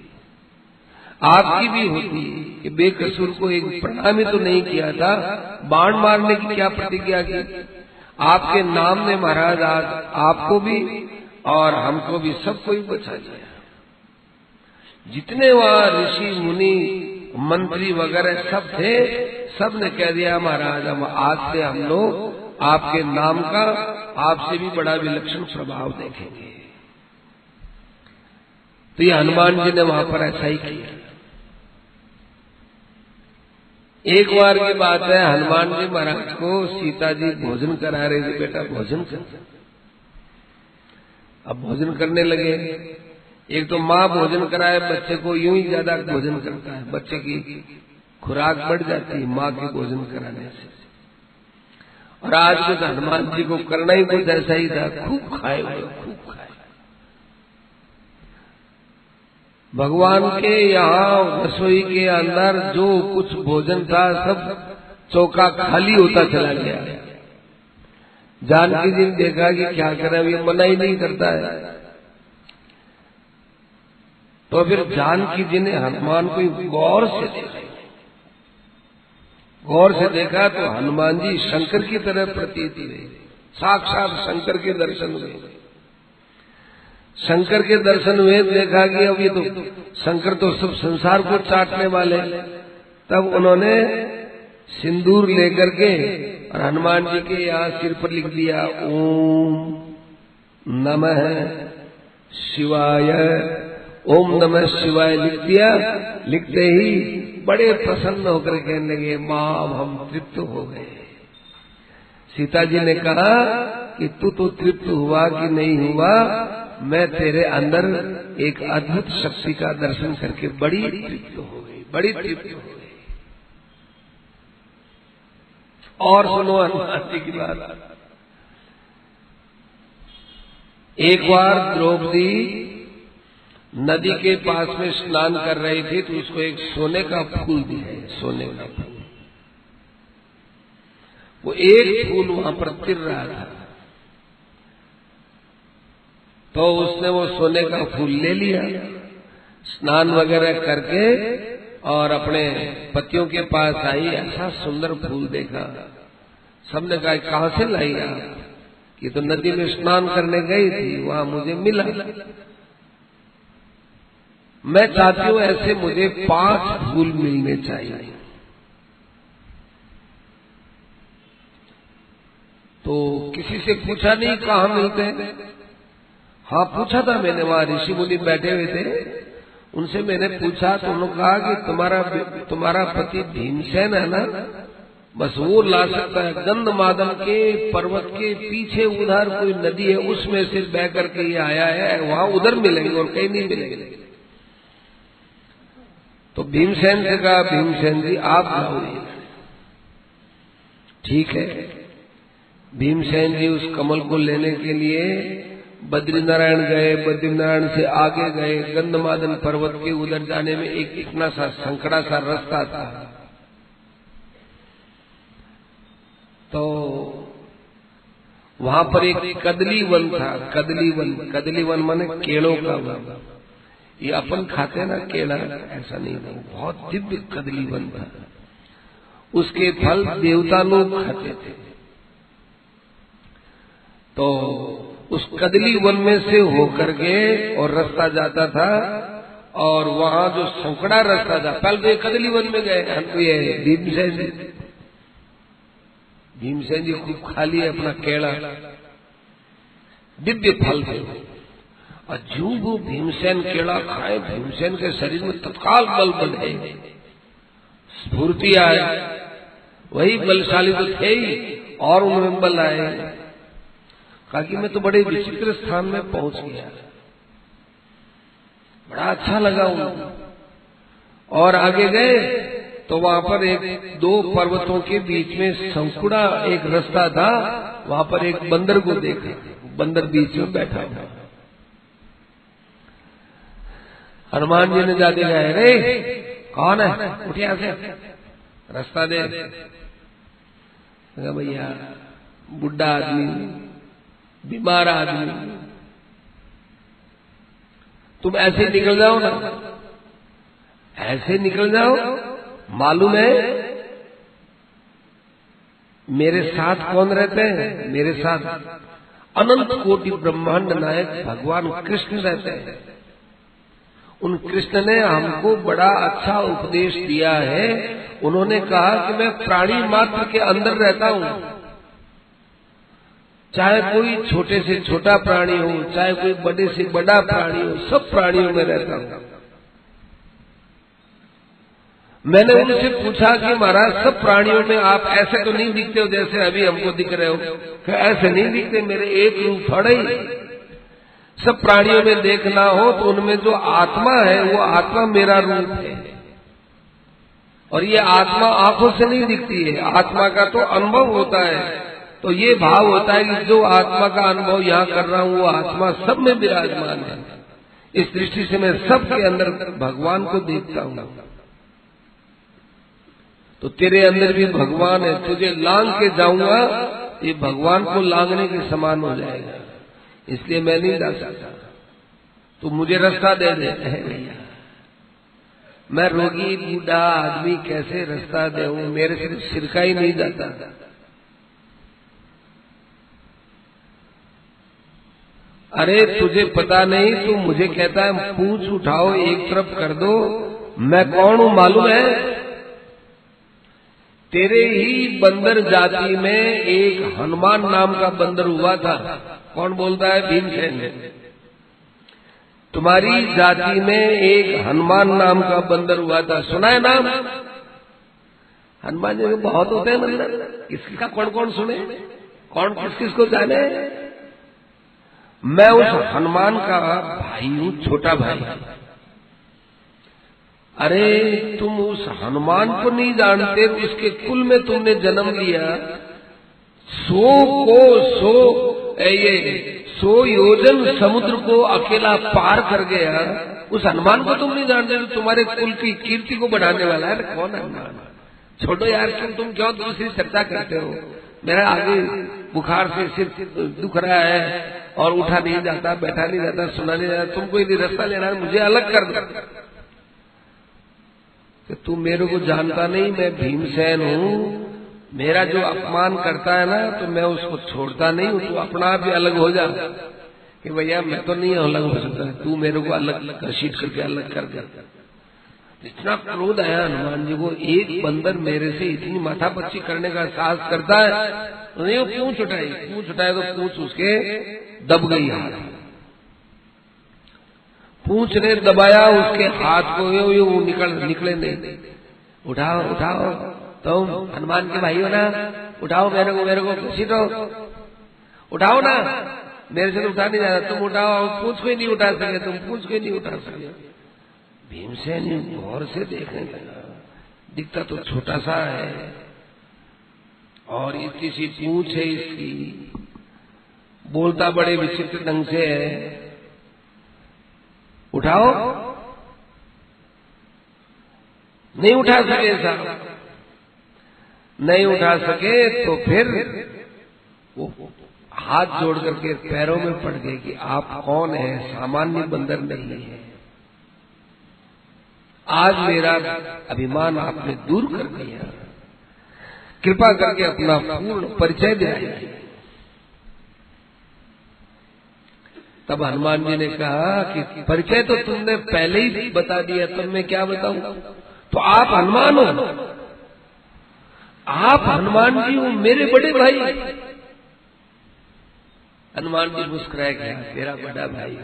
आपकी भी होती कि बेकसूर को एक प्रणाम ही तो नहीं किया था, बाण मारने की क्या प्रतिज्ञा की? आपके नाम ने महाराज आज आपको भी और हमको भी सबको ही बचा दिया। जितने वहां ऋषि मुनि मंत्री वगैरह सब थे, सब ने कह दिया महाराज हम आज से हम लोग आपके नाम का आपसे भी बड़ा विलक्षण प्रभाव देखेंगे। तो ये हनुमान जी ने वहां पर ऐसा ही किया। एक बार की बात है, हनुमान जी महाराज को सीता जी भोजन करा रहे थे, बेटा भोजन कर। अब भोजन करने लगे। एक तो माँ भोजन कराए बच्चे को, यूं ही ज्यादा भोजन करता है, बच्चे की खुराक बढ़ जाती है माँ के भोजन कराने से। और आज कुछ हनुमान जी को करना ही कुछ ऐसा ही था, खूब खाए हुए, खूब खाए। भगवान के यहाँ रसोई के अंदर जो कुछ भोजन था सब चौका खाली होता चला गया। जानकी जी ने देखा कि क्या करें, ये मना ही नहीं करता है। तो फिर जानकी जी ने हनुमान को गौर से देखा। गौर से देखा तो हनुमान जी शंकर की तरह प्रतीत हुए, साक्षात शंकर के दर्शन हुए। शंकर के दर्शन हुए, देखा कि अब ये तो शंकर तो सब संसार को चाटने वाले। तब उन्होंने सिंदूर लेकर के और हनुमान जी के यहाँ सिर पर लिख दिया ओम नमः शिवाय। ओम नमः शिवाय लिख दिया। लिखते ही बड़े प्रसन्न होकर कहने लगे माँ हम तृप्त हो गए। सीता जी ने कहा कि तू तो तृप्त हुआ कि नहीं हुआ, मैं तेरे अंदर एक अद्भुत शक्ति का दर्शन करके बड़ी तृप्त हो गई, बड़ी तृप्त हो गई। और सुनो हनुमान जी की बात। एक बार द्रौपदी नदी के पास में स्नान कर रही थी तो उसको एक सोने का फूल दिया, सोने का फूल। वो एक फूल वहां पर तिर रहा था तो उसने वो सोने का फूल ले लिया, स्नान वगैरह करके और अपने पतियों के पास आई। ऐसा सुंदर फूल देखा, सबने कहा कहां से लाई आप? ये तो नदी में स्नान करने गई थी, वहां मुझे मिला। मैं चाहती हूं ऐसे मुझे 5 फूल मिलने चाहिए। तो किसी से पूछा नहीं कहाँ मिलते हैं? हाँ पूछा था मैंने, वहां ऋषि मुनि बैठे हुए थे, उनसे मैंने पूछा तो उन्होंने कहा कि तुम्हारा पति भीमसेन है ना, बस वो ला सकता है। गंधमादन के पर्वत के पीछे उधर कोई नदी है, उसमें से बह करके ये आया है, वहां उधर मिलेंगे और कहीं नहीं मिलेंगे। तो भीमसेन से कहा भीमसेन जी आप जाओ। ठीक है, भीमसेन जी उस कमल को लेने के लिए बद्रीनारायण गए। बद्रीनारायण से आगे गए, गंधमादन पर्वत के उधर जाने में एक इतना सा संकड़ा सा रास्ता था। तो वहां पर एक कदली वन था। कदली वन माने केलों का वन। ये अपन खाते ना केला, ऐसा नहीं था, बहुत दिव्य कदली वन था। उसके फल देवता लोग खाते थे। तो उस कदली वन में से होकर के और रास्ता जाता था, और वहां जो संकड़ा रास्ता था, पहले तो कदली वन में गए। हमको ये भीमसेन जी खूब खा लिए अपना केला, दिव्य फल थे। और जो वो भीमसेन केला खाए, भीमसेन के शरीर में तत्काल बल बढ़े, स्फूर्ति आए। वही बलशाली तो थे ही, और उनमें बल आए। कहा कि मैं तो बड़े विचित्र स्थान में पहुंच गया, बड़ा अच्छा लगा उनको। और आगे गए तो वहां पर एक 2 पर्वतों के बीच में संकुड़ा एक रास्ता था। वहां पर एक बंदर को देखा, बंदर बीच में बैठा हुआ। हनुमान जी ने जाते गए, रे कौन है, उठ यहां से, रास्ता दे। भैया बुढ़ा आदमी, बीमार आदमी, तुम ऐसे निकल जाओ ना, ऐसे निकल जाओ। मालूम है मेरे साथ कौन रहते हैं? मेरे साथ अनंत कोटि ब्रह्मांड नायक भगवान कृष्ण रहते हैं। उन कृष्ण ने हमको बड़ा अच्छा उपदेश दिया है। उन्होंने कहा कि मैं प्राणी मात्र के अंदर रहता हूं, चाहे कोई छोटे से छोटा प्राणी हो, चाहे कोई बड़े से बड़ा प्राणी हो, सब प्राणियों में रहता हूं। मैंने उनसे पूछा कि महाराज सब प्राणियों में आप ऐसे तो नहीं दिखते हो जैसे अभी हमको दिख रहे हो? कि ऐसे नहीं दिखते, मेरे एक रूप थोड़ा ही। सब प्राणियों में देखना हो तो उनमें जो आत्मा है वो आत्मा मेरा रूप है। और ये आत्मा आंखों से नहीं दिखती है, आत्मा का तो अनुभव होता है। तो ये भाव होता है कि जो आत्मा का अनुभव यहाँ कर रहा हूँ वो आत्मा सब में विराजमान है। इस दृष्टि से मैं सबके अंदर भगवान को देखता हूँ। तो तेरे अंदर भी भगवान है, तुझे लांग के जाऊंगा, ये भगवान को लांगने के समान हो जाएगा। इसलिए मैं नहीं जा सकता, तू मुझे रास्ता दे दे। भैया मैं रोगी बूढ़ा आदमी कैसे रास्ता दूं, मेरे से सिर का ही नहीं जाता। अरे तुझे पता नहीं, तू मुझे कहता है पूंछ उठाओ एक तरफ कर दो, मैं कौन हूं मालूम है? तेरे ही बंदर जाति में एक हनुमान नाम का बंदर हुआ था। कौन बोलता है? भीमसेन। तुम्हारी जाति में एक हनुमान नाम का बंदर हुआ था, सुना है नाम? हनुमान जी को बहुत होते हैं बंदर, किसका कौन कौन सुने, कौन किस किस को जाने। मैं उस हनुमान का भाई हूं, छोटा भाई। अरे तुम उस हनुमान को नहीं जानते, उसके कुल में तुमने जन्म लिया। 100 योजन समुद्र को अकेला पार कर गया, उस हनुमान को तुम नहीं जानते जो तुम्हारे कुल की कीर्ति को बढ़ाने वाला है। कौन है हनुमान? छोड़ो यार, तुम क्यों दूसरी चर्चा करते हो? मेरा आगे बुखार से सिर दुख रहा है और उठा नहीं जाता, बैठा नहीं जाता, सुना नहीं जाता। तुमको यदि रास्ता लेना है मुझे अलग कर दो। कि तू मेरे को जानता नहीं, मैं भीमसेन हूँ। मेरा जो अपमान करता है ना तो मैं उसको छोड़ता नहीं हूँ। तू अपना आप ही अलग हो जा कि भैया मैं तो नहीं अलग हो सकता, तू मेरे को अलग घसीट करके अलग कर दे। इतना क्रोध आया हनुमान जी को, एक बंदर मेरे से इतनी माथापच्ची करने का साहस करता है। नहीं, वो पूंछ उठाई तो पूंछ उसके दब गई हाथ। पूंछ ने दबाया उसके हाथ को, यो निकले नहीं। उठाओ तुम हनुमान के भाई हो ना, उठाओ मेरे को घसीटो, उठाओ ना, मेरे से तो उठा नहीं जा रहा, तुम उठाओ। पूंछ को ही नहीं उठा सके, तुम पूंछ को ही नहीं उठा सके। भीमसेन गौर से देखने लगा, दिखता तो छोटा सा है और इतनी सी पूंछ है इसकी, बोलता बड़े विचित्र ढंग से है। उठाओ, नहीं उठा सके साहब, नहीं उठा सके तो फिर वो हाथ जोड़ करके पैरों में पड़ गए कि आप कौन है, सामान्य बंदर नहीं है। आज मेरा अभिमान आपने दूर कर दिया, कृपा करके अपना पूर्ण परिचय दिलाइए। तब हनुमान जी ने कहा कि परिचय तो तुमने पहले ही बता दिया, तब मैं क्या बताऊं? तो आप हनुमान हो, आप हनुमान जी हो, मेरे बड़े भाई। हनुमान जी मुस्कुराए, क्या मेरा बड़ा भाई?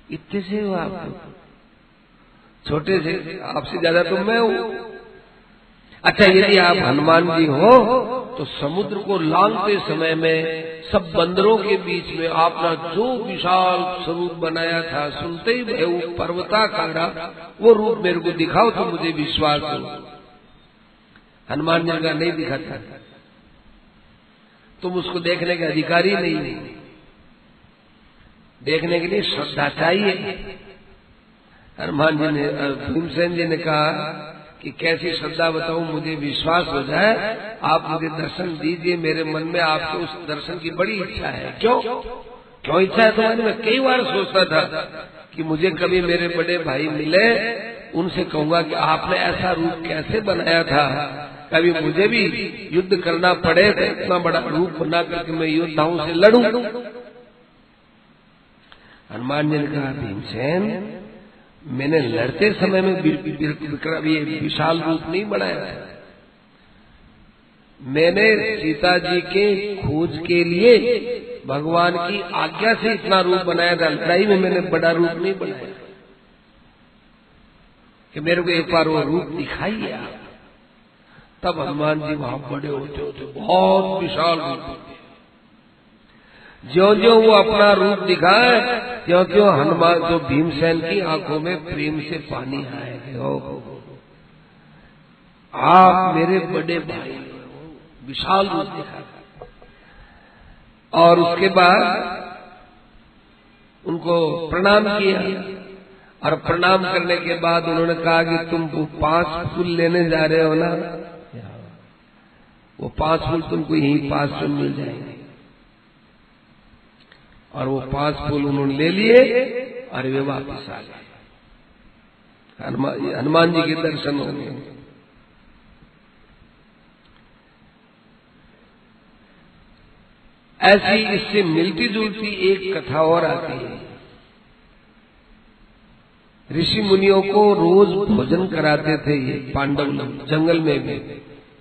इतने से हो आप? छोटे से, आपसे ज्यादा तो मैं हूं। अच्छा, यदि आप हनुमान जी हो तो समुद्र को लांघते समय में सब बंदरों के बीच में आपने जो विशाल स्वरूप बनाया था, सुनते ही भय पर्वताकारा, वो रूप मेरे को दिखाओ तो मुझे विश्वास हो। हनुमान जी का नहीं दिखाता, तुम उसको देखने के अधिकारी नहीं, देखने के लिए श्रद्धा चाहिए। हनुमान जी ने, भीमसेन जी ने कहा कि कैसी श्रद्धा बताऊं, मुझे विश्वास हो जाए, आप मुझे दर्शन दीजिए, मेरे मन में आपके उस दर्शन की बड़ी इच्छा है। क्यों इच्छा है तुम्हारी? मैं कई बार सोचता था कि मुझे कभी मेरे बड़े भाई मिले, उनसे कहूंगा कि आपने ऐसा रूप कैसे बनाया था, कभी मुझे भी युद्ध करना पड़े तो इतना बड़ा रूप बना करके मैं योद्धाओं से लड़ूं। हनुमान जी ने कहा, भीमसेन मैंने लड़ते समय में विशाल रूप नहीं बनाया था, मैंने सीता जी के खोज के लिए भगवान की आज्ञा से इतना रूप बनाया था। लड़ाई में मैंने बड़ा रूप नहीं बनाया कि मेरे को एक बार वो रूप दिखाइए आप। तब हनुमान जी वहां बड़े होते, बहुत विशाल रूप होते। ज्यों ज्यों वो अपना रूप दिखाए, त्यों त्यों हनुमान तो भीमसेन की आंखों में प्रेम से पानी आए। आप मेरे बड़े भाई, विशाल रूप दिखा। और उसके बाद उनको प्रणाम किया, और प्रणाम करने के बाद उन्होंने कहा कि तुम 5 फूल लेने जा रहे हो ना, वो 5 फूल तुमको यहीं पास में मिल जाएंगे। और वो 5 फूल उन्होंने ले लिए और वे वापस आ गए। हनुमान जी के दर्शन हो गए। ऐसी इससे मिलती जुलती एक कथा और आती है। ऋषि मुनियों को रोज भोजन कराते थे ये पांडव लोग, जंगल में भी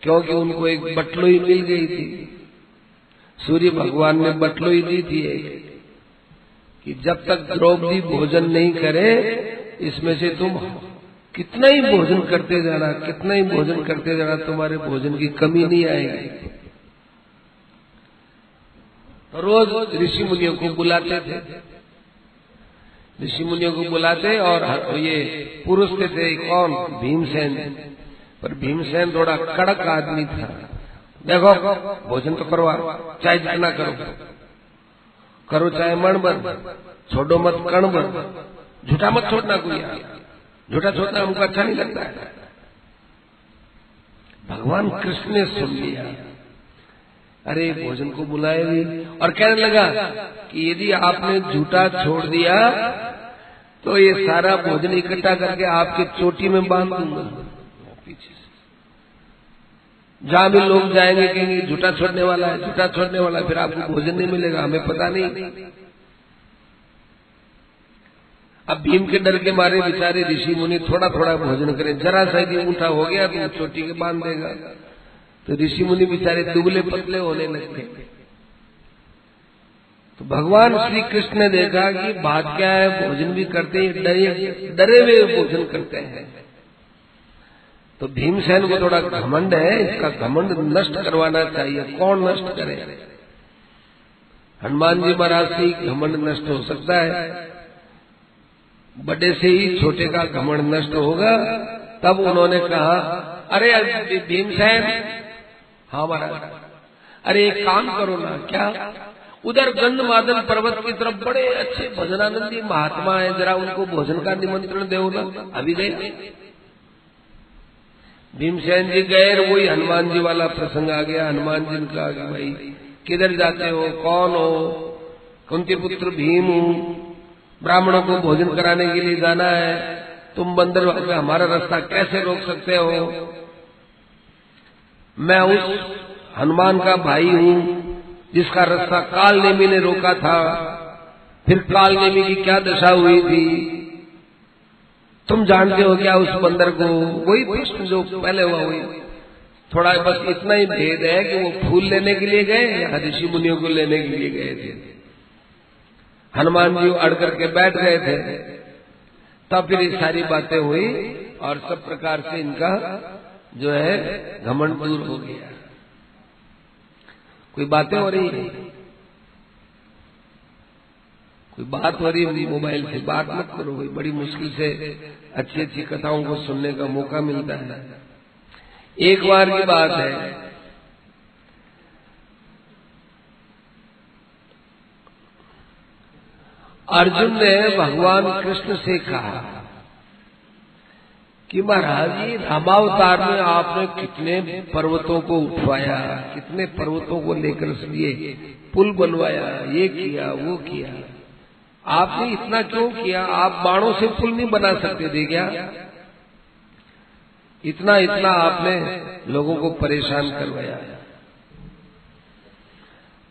क्योंकि उनको एक बटलोई मिल गई थी। सूर्य भगवान ने बटलोई दी थी कि जब तक द्रौपदी भोजन नहीं करे, इसमें से तुम कितना ही भोजन करते जाना, कितना ही भोजन करते जाना, तुम्हारे भोजन की कमी नहीं आएगी। रोज ऋषि मुनियों को बुलाते थे, ऋषि मुनियों को बुलाते, और ये पुरुष थे कौन, भीमसेन। पर भीमसेन थोड़ा कड़क आदमी था। देखो भोजन तो करवा, चाहे जितना करो, करो चाहे मण भर, छोड़ो मत कण भर, झूठा मत छोड़ना कोई, झूठा छोड़ना हमको अच्छा नहीं लगता है। भगवान कृष्ण ने सुन लिया, अरे भोजन को बुलाए भी, और कहने लगा कि यदि आपने झूठा छोड़ दिया तो ये सारा भोजन इकट्ठा करके आपके चोटी में बांध दूंगा। पीछे से जहां भी लोग जाएंगे कहेंगे झूठा छोड़ने वाला है, झूठा छोड़ने वाला है, फिर आपको भोजन नहीं मिलेगा, हमें पता नहीं। अब भीम के डर के मारे बेचारे ऋषि मुनि थोड़ा थोड़ा भोजन करें, जरा सा भी ऊँटा हो गया तो चोटी के बांध देगा। तो ऋषि मुनि बेचारे दुबले पतले होने लगे। तो भगवान श्री कृष्ण ने देखा कि बात क्या है, भोजन भी करते हैं, डरे हुए भोजन करते हैं। तो भीमसेन को थोड़ा घमंड है, इसका घमंड नष्ट करवाना चाहिए। कौन नष्ट करे? हनुमान जी महाराज से घमंड नष्ट हो सकता है, बड़े से ही छोटे का घमंड नष्ट होगा। तब उन्होंने कहा, अरे भीमसेन, हाँ महाराज, अरे एक काम करो ना, क्या उधर गंधमादन पर्वत की तरफ बड़े अच्छे भजनानंदी महात्मा है, जरा उनको भोजन का निमंत्रण दो ना। अभी गए भीमसेन जी गए, वही हनुमान जी वाला प्रसंग आ गया। हनुमान जी ने कहा कि भाई किधर जाते हो, कौन हो? कुंती पुत्र भीम हूँ, ब्राह्मणों को भोजन कराने के लिए जाना है, तुम बंदर में हमारा रास्ता कैसे रोक सकते हो? मैं उस हनुमान का भाई हूँ जिसका रास्ता काल नेमी ने रोका था, फिर काल नेमी की क्या दशा हुई थी तुम जानते हो क्या उस बंदर को? वही प्रश्न जो पहले हुआ, वही थोड़ा बस इतना ही भेद है कि वो फूल लेने के लिए गए या ऋषि मुनियों को लेने के लिए गए थे। हनुमान जी अड़ करके बैठ गए थे, तब फिर ये सारी बातें हुई और सब प्रकार से इनका जो है घमंड दूर हो गया। कोई बातें हो रही है, कोई बात हो रही है, मोबाइल से बात मत करो, कोई बड़ी मुश्किल से अच्छी अच्छी कथाओं को सुनने का मौका मिलता है। एक बार की बात है, अर्जुन ने भगवान कृष्ण से कहा कि महाराज जी रामावतार में आपने कितने पर्वतों को उठवाया, कितने पर्वतों को लेकर लिए पुल बनवाया, ये किया वो किया, आपने इतना क्यों किया? आप बाणों से पुल नहीं बना सकते थे क्या? इतना इतना आपने लोगों को परेशान करवाया।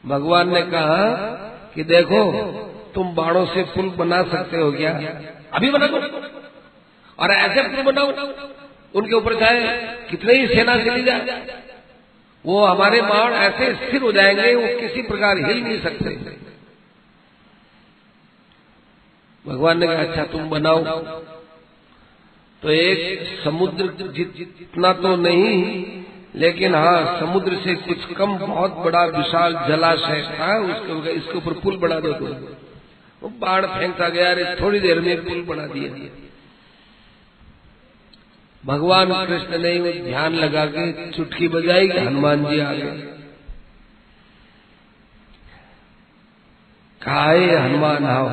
भगवान ने कहा कि देखो तुम बाणों से पुल बना सकते हो क्या? अभी बना दो, और ऐसे पुल बनाओ उनके ऊपर चाहे कितने ही सेना चली जाए, वो हमारे बाण ऐसे स्थिर हो जाएंगे, वो किसी प्रकार हिल नहीं सकते। भगवान ने कहा अच्छा तुम बनाओ। तो एक समुद्र जितना तो नहीं, लेकिन हाँ समुद्र से कुछ कम बहुत बड़ा विशाल जलाशय था, इसके ऊपर पुल बना दो। वो बाण फेंकता गया, अरे थोड़ी देर में पुल बना दिया। भगवान कृष्ण ने वो ध्यान लगा के चुटकी बजाई कि हनुमान जी आ गए। काहे हनुमान आओ,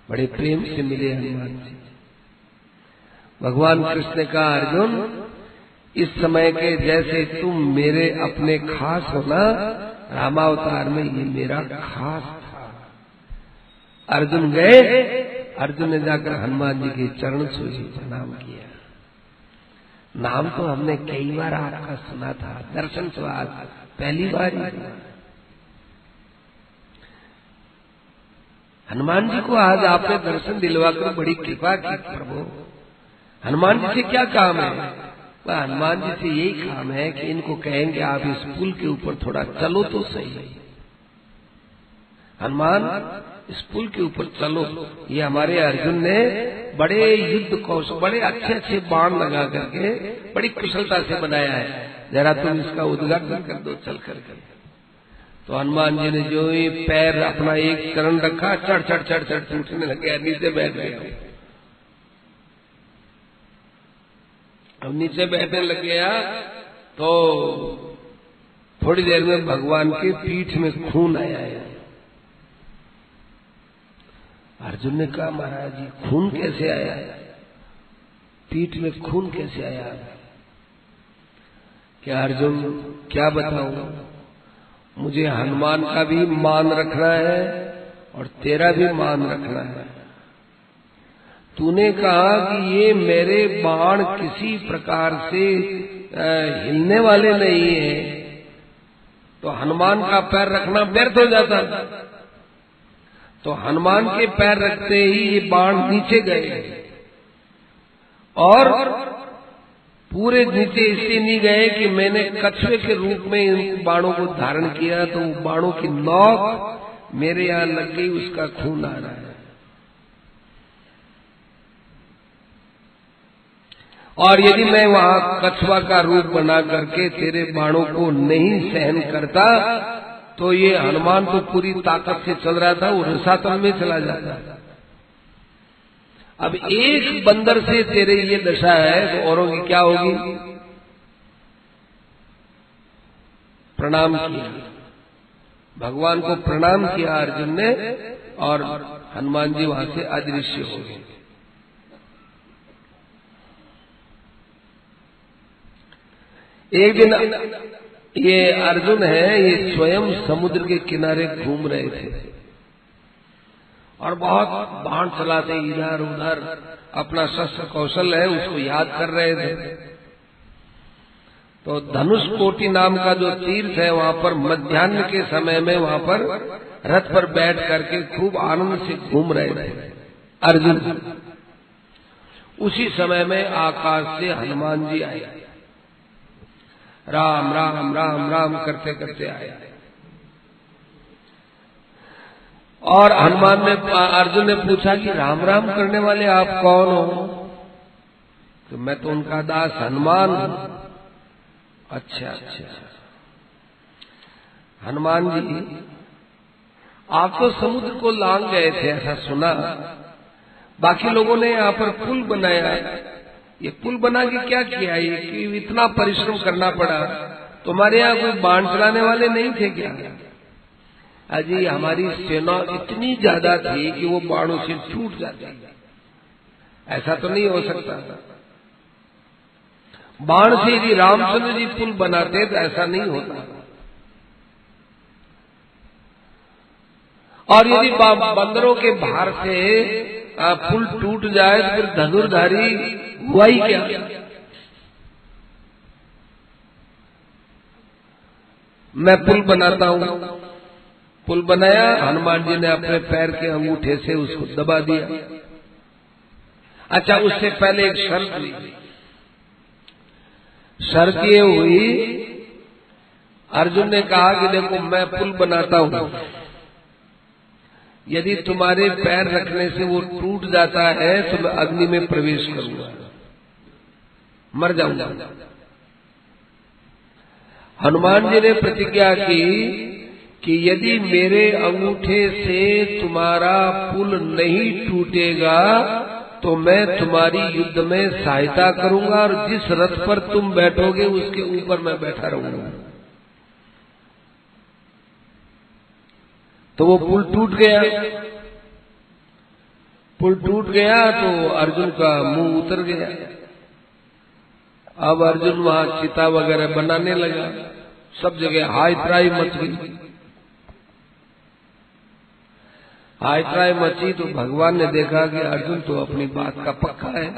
बड़े प्रेम से मिले हनुमान जी। भगवान कृष्ण ने कहा अर्जुन, इस समय के जैसे तुम मेरे अपने खास हो ना, रामावतार में ये मेरा खास था। अर्जुन गए, अर्जुन ने जाकर हनुमान जी के चरण छुए, प्रणाम किया। नाम तो हमने कई बार आपका सुना था, दर्शन तो आज पहली बार ही। हनुमान जी को आज आपने दर्शन दिलवाकर बड़ी कृपा की प्रभु। हनुमान जी से क्या काम है? हनुमान जी से यही काम है कि इनको कहेंगे आप इस पुल के ऊपर थोड़ा चलो तो सही। हनुमान इस पुल के ऊपर चलो। ये हमारे अर्जुन ने बड़े युद्ध कौशल, बड़े अच्छे अच्छे बाण लगा करके बड़ी कुशलता से बनाया है, जरा तुम इसका उद्घाटन कर दो चल करके। तो हनुमान जी ने जो ही पैर अपना एक चरण रखा, चढ़ चढ़ चढ़ चढ़ टूटने लग गया, नीचे बैठ गया। अब नीचे बैठने लग गया तो थोड़ी देर में भगवान के पीठ में खून आया है। अर्जुन ने कहा महाराज जी खून कैसे आया, पीठ में खून कैसे आया? क्या अर्जुन क्या बताऊं, मुझे हनुमान का भी मान रखना है और तेरा भी मान रखना है। तूने कहा कि ये मेरे बाण किसी प्रकार से हिलने वाले नहीं है, तो हनुमान का पैर रखना व्यर्थ हो जाता। तो हनुमान के पैर रखते ही ये बाण नीचे गए, और पूरे नीचे इसलिए नहीं गए कि मैंने कछुए के रूप में इन बाणों को धारण किया, तो बाणों की नोक मेरे यहां लग गई, उसका खून आ रहा है। और यदि मैं वहां कछुआ का रूप बना करके तेरे बाणों को नहीं सहन करता, तो ये हनुमान तो पूरी ताकत से चल रहा था, वो रसातल में चला जाता। अब एक बंदर से तेरे ये दशा है, तो औरों की क्या होगी? प्रणाम किया, भगवान को प्रणाम किया अर्जुन ने, और हनुमान जी वहां से अदृश्य हो गए। एक दिन ये अर्जुन है, ये स्वयं समुद्र के किनारे घूम रहे थे और बहुत बाण चलाते इधर उधर, अपना शस्त्र कौशल है उसको याद कर रहे थे। तो धनुष कोटि नाम का जो तीर्थ है, वहां पर मध्याह्न के समय में वहां पर रथ पर बैठ करके खूब आनंद से घूम रहे थे अर्जुन। उसी समय में आकाश से हनुमान जी आए, राम राम राम राम करते करते आए। और हनुमान ने, अर्जुन ने पूछा कि राम राम करने वाले आप कौन हो? तो मैं तो उनका दास हनुमान हूं। अच्छा अच्छा, हनुमान जी आप तो समुद्र को लांग गए थे ऐसा सुना, बाकी लोगों ने यहाँ पर पुल बनाया, ये पुल बना के क्या किया? ये कि इतना परिश्रम करना पड़ा, तुम्हारे यहाँ कोई बाण चलाने वाले नहीं थे क्या? अजी हमारी सेना इतनी ज्यादा थी कि वो बाणों से छूट जाती, ऐसा तो नहीं हो सकता। बाण से यदि रामचंद्र जी पुल बनाते तो ऐसा नहीं होता। और यदि बंदरों के भार से पुल टूट जाए तो फिर धनुर्धारी हुआ ही क्या? मैं पुल बनाता हूं। पुल बनाया, हनुमान जी ने अपने पैर के अंगूठे से उसको दबा दिया। अच्छा, उससे पहले एक शर्त हुई। शर्त ये हुई, अर्जुन ने कहा कि देखो मैं पुल बनाता हूं, यदि तुम्हारे पैर रखने से वो टूट जाता है तो मैं अग्नि में प्रवेश करूंगा, मर जाऊंगा। हनुमान जी ने प्रतिज्ञा की कि यदि मेरे अंगूठे से तुम्हारा पुल नहीं टूटेगा तो मैं तुम्हारी युद्ध में सहायता करूंगा, और जिस रथ पर तुम बैठोगे उसके ऊपर मैं बैठा रहूंगा। तो वो पुल टूट गया। पुल टूट गया तो अर्जुन का मुंह उतर गया। अब अर्जुन वहां चिता वगैरह बनाने लगा, सब जगह हाय त्राई मच गई। हाय त्राई मची तो भगवान ने देखा कि अर्जुन तो अपनी बात का पक्का है।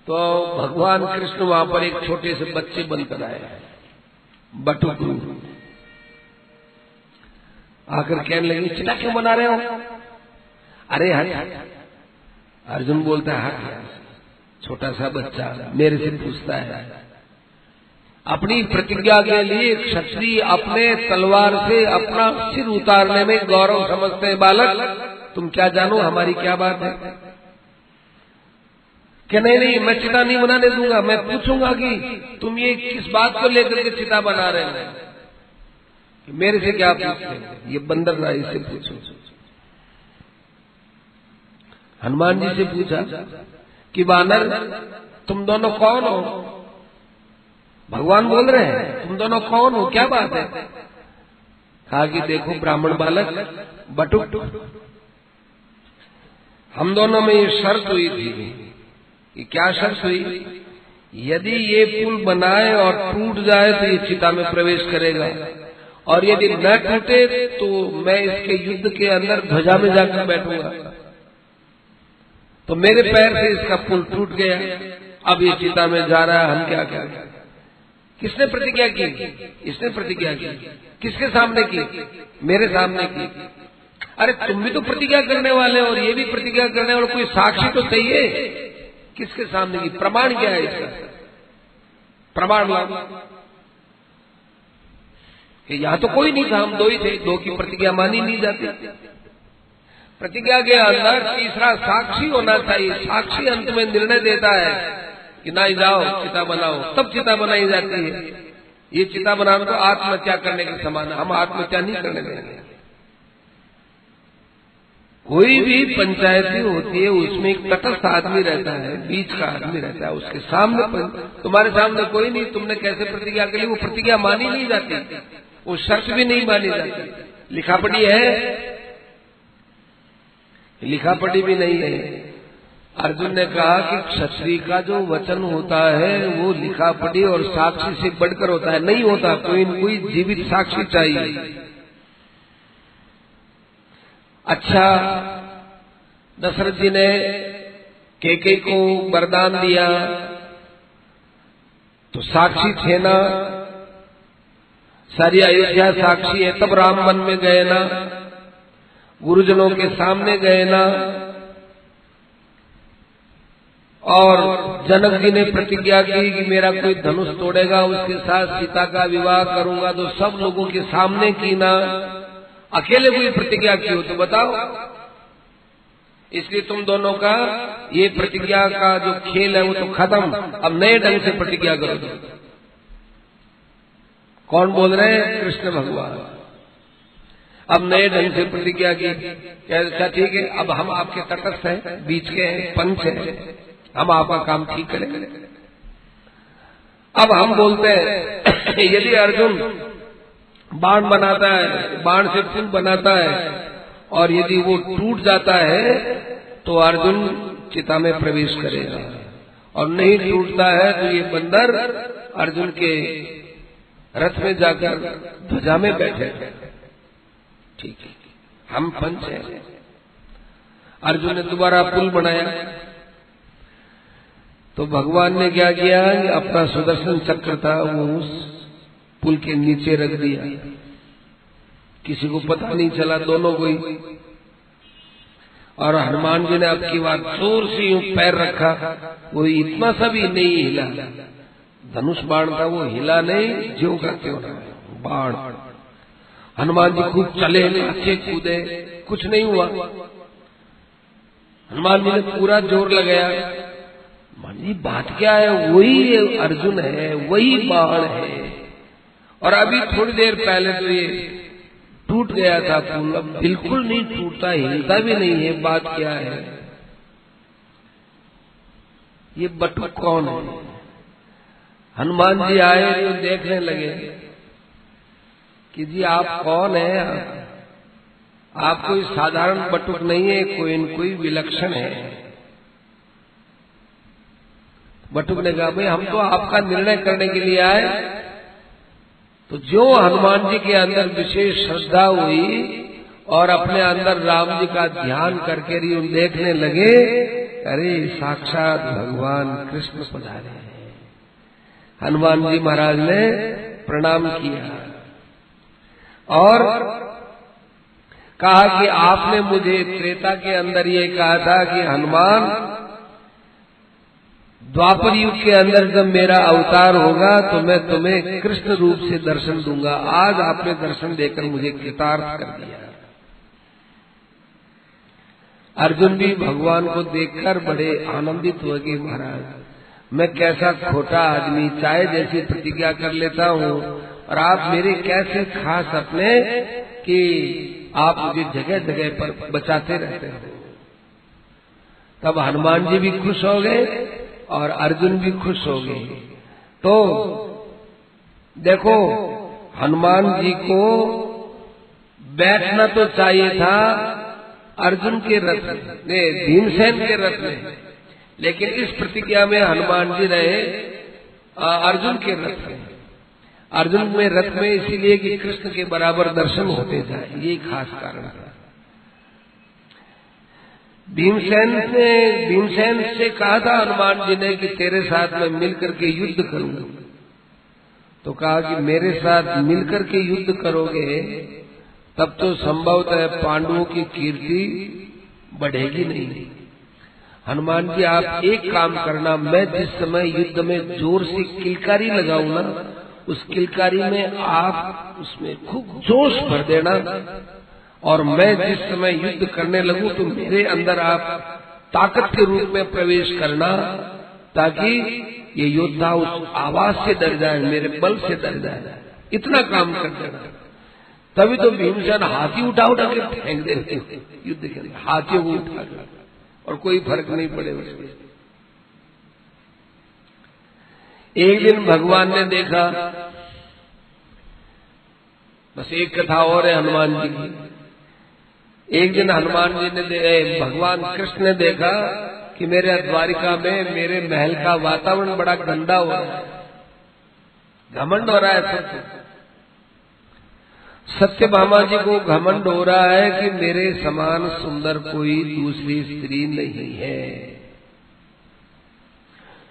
तो भगवान कृष्ण वहां पर एक छोटे से बच्चे बनकर आए, बटुक आकर कहने लगे चिता क्यों बना रहे हो? अरे हट। अर्जुन बोलता है हट, छोटा सा बच्चा मेरे से पूछता है, अपनी प्रतिज्ञा के लिए क्षत्रिय अपने तलवार से अपना सिर उतारने में गौरव समझते हैं। बालक, तुम क्या जानो हमारी क्या बात है? कि नहीं, मैं चिता नहीं बनाने दूंगा। मैं पूछूंगा कि तुम ये किस बात को लेकर के चिता बना रहे हो, मेरे से क्या पूछते हो? ये बंदर राय से पूछो। हनुमान जी से पूछा कि वानर, तुम दोनों कौन हो? भगवान बोल रहे हैं, तुम दोनों कौन हो, क्या बात है? कहा कि देखो ब्राह्मण बालक बटुक, हम दोनों में ये शर्त हुई थी। कि क्या शर्त हुई? यदि ये पुल बनाए और टूट जाए तो ये चिता में प्रवेश करेगा, और यदि न टूटे तो मैं इसके युद्ध के अंदर ध्वजा में जाकर बैठूंगा। तो मेरे पैर से इसका पुल टूट गया, अब ये चिता में जा रहा है, हम क्या करें? किसने प्रतिज्ञा की? इसने प्रतिज्ञा की। किसके सामने की? मेरे सामने की। अरे तुम भी तो प्रतिज्ञा करने वाले हो और ये भी प्रतिज्ञा करने वाले, कोई साक्षी तो चाहिए। किसके सामने की? प्रमाण क्या है इसका? प्रमाण लाओ। यहां तो कोई नहीं था, हम दो ही थे, दो की प्रतिज्ञा मानी नहीं जाती। प्रतिज्ञा के अंदर तीसरा साक्षी होना चाहिए। साक्षी अंत में निर्णय देता है कि ना जाओ चिता बनाओ, तब चिता बनाई जाती है। ये चिता बनाना तो आत्महत्या करने के समान है, हम आत्महत्या नहीं करने देंगे। कोई भी पंचायती होती है, उसमें एक तटस्थ आदमी रहता है, बीच का आदमी रहता है, उसके सामने तुम्हारे सामने कोई नहीं, तुमने कैसे प्रतिज्ञा कर ली? वो प्रतिज्ञा मानी नहीं जाती, वो शर्त भी नहीं मानी जाती। लिखापढ़ी है? लिखापढ़ी भी नहीं है। अर्जुन ने कहा कि क्षत्रिय का जो वचन होता है वो लिखापढ़ी और साक्षी से बढ़कर होता है। नहीं होता, कोई न कोई जीवित साक्षी चाहिए। अच्छा, दशरथ जी ने कैकेयी को वरदान दिया तो साक्षी थे ना, सारी अयोध्या साक्षी है। तब राम वन में गए ना, गुरुजनों के सामने गए ना, और जनक जी ने प्रतिज्ञा की कि मेरा कोई धनुष तोड़ेगा उसके साथ सीता का विवाह करूंगा, तो सब लोगों के सामने की ना, अकेले कोई प्रतिज्ञा की हो तो बताओ। इसलिए तुम दोनों का ये प्रतिज्ञा का जो खेल है वो तो खत्म, अब नए ढंग से प्रतिज्ञा करो। कौन बोल रहे हैं? कृष्ण भगवान। अब नए ढंग से प्रतिज्ञा की। अच्छा ठीक है, अब हम आपके तटस्थ हैं, बीच के हैं, पंच हैं, हम आपका काम ठीक करेंगे। अब हम बोलते हैं यदि अर्जुन बाण बनाता है, बाण से पुल बनाता है, और यदि वो टूट जाता है तो अर्जुन चिता में प्रवेश करेगा, और नहीं टूटता है तो ये बंदर अर्जुन के रथ में जाकर ध्वजा में बैठेगा। ठीक है, हम पंच हैं। अर्जुन ने दोबारा पुल बनाया तो भगवान ने क्या किया? अपना सुदर्शन चक्र था वो उस पुल के नीचे रख दिया, किसी को पता नहीं चला, दोनों को ही। और हनुमान जी ने अब की बार जोर से यूं पैर रखा, वो इतना सा भी नहीं हिला। धनुष बाण था, वो हिला नहीं, ज्यों का त्यों बाण। हनुमान जी खूब चले, नाचे, कूदे, कुछ नहीं हुआ। हनुमान जी ने पूरा जोर लगाया। हनुमान जी बात क्या है? वही अर्जुन है, वही बाण है, और अभी थोड़ी देर पहले तो ये टूट गया था पुल, अब बिल्कुल नहीं टूटता, हिलता भी नहीं है। बात क्या है? ये बटुक कौन है? हनुमान जी आए तो देखने लगे कि जी आप कौन है? आप कोई साधारण बटुक नहीं है, कोई न कोई विलक्षण है। बटुक ने कहा भाई हम तो आपका निर्णय करने के लिए आए। तो जो हनुमान जी के अंदर विशेष श्रद्धा हुई और अपने अंदर राम जी का ध्यान करके देखने लगे, अरे साक्षात भगवान कृष्ण पधारे हैं। हनुमान जी महाराज ने प्रणाम किया और कहा कि आपने मुझे त्रेता के अंदर ये कहा था कि हनुमान द्वापर युग के अंदर जब मेरा अवतार होगा तो मैं तुम्हें कृष्ण रूप से दर्शन दूंगा। आज आपने दर्शन देकर मुझे कृतार्थ कर दिया। अर्जुन भी भगवान को देखकर बड़े आनंदित हुए कि महाराज मैं कैसा खोटा आदमी, चाय जैसी प्रतिज्ञा कर लेता हूँ और आप मेरे कैसे खास अपने कि आप मुझे जगह जगह पर बचाते रहते हैं। तब हनुमान जी भी खुश हो गए और अर्जुन भी खुश हो गए। तो देखो हनुमान जी को बैठना तो चाहिए था अर्जुन के रथ में, भीमसेन के रथ में, लेकिन इस प्रतिज्ञा में हनुमान जी रहे अर्जुन के रथ में। अर्जुन में रथ में इसीलिए कि कृष्ण के बराबर दर्शन होते जाए, ये खास कारण था। भीमसेन से कहा था हनुमान जी ने कि तेरे साथ मैं मिलकर के युद्ध करूंगा। तो कहा कि मेरे साथ मिलकर के युद्ध करोगे तब तो संभवतः पांडवों की कीर्ति बढ़ेगी नहीं। हनुमान जी आप एक काम करना, मैं जिस समय युद्ध में जोर से किलकारी लगाऊं ना, उस किलकारी में आप उसमें खूब जोश भर देना और मैं जिस समय युद्ध करने लगूं तो मेरे अंदर आप ताकत के रूप में प्रवेश करना, ताकि ये योद्धा उस आवाज से डर जाए, मेरे बल से डर जाए। इतना काम कर देना। तभी तो भीमसेन हाथी उठा उठा के फेंक देते युद्ध के अंदर, हाथियों को उठा कर, और कोई फर्क नहीं पड़े उसमें। एक दिन भगवान ने देखा, बस एक कथा और है हनुमान जी की। एक दिन हनुमान जी ने भगवान कृष्ण ने देखा कि मेरे द्वारिका में मेरे महल का वातावरण बड़ा गंदा हो रहा है, घमंड हो रहा है। सत्यभामा जी को घमंड हो रहा है कि मेरे समान सुंदर कोई दूसरी स्त्री नहीं है।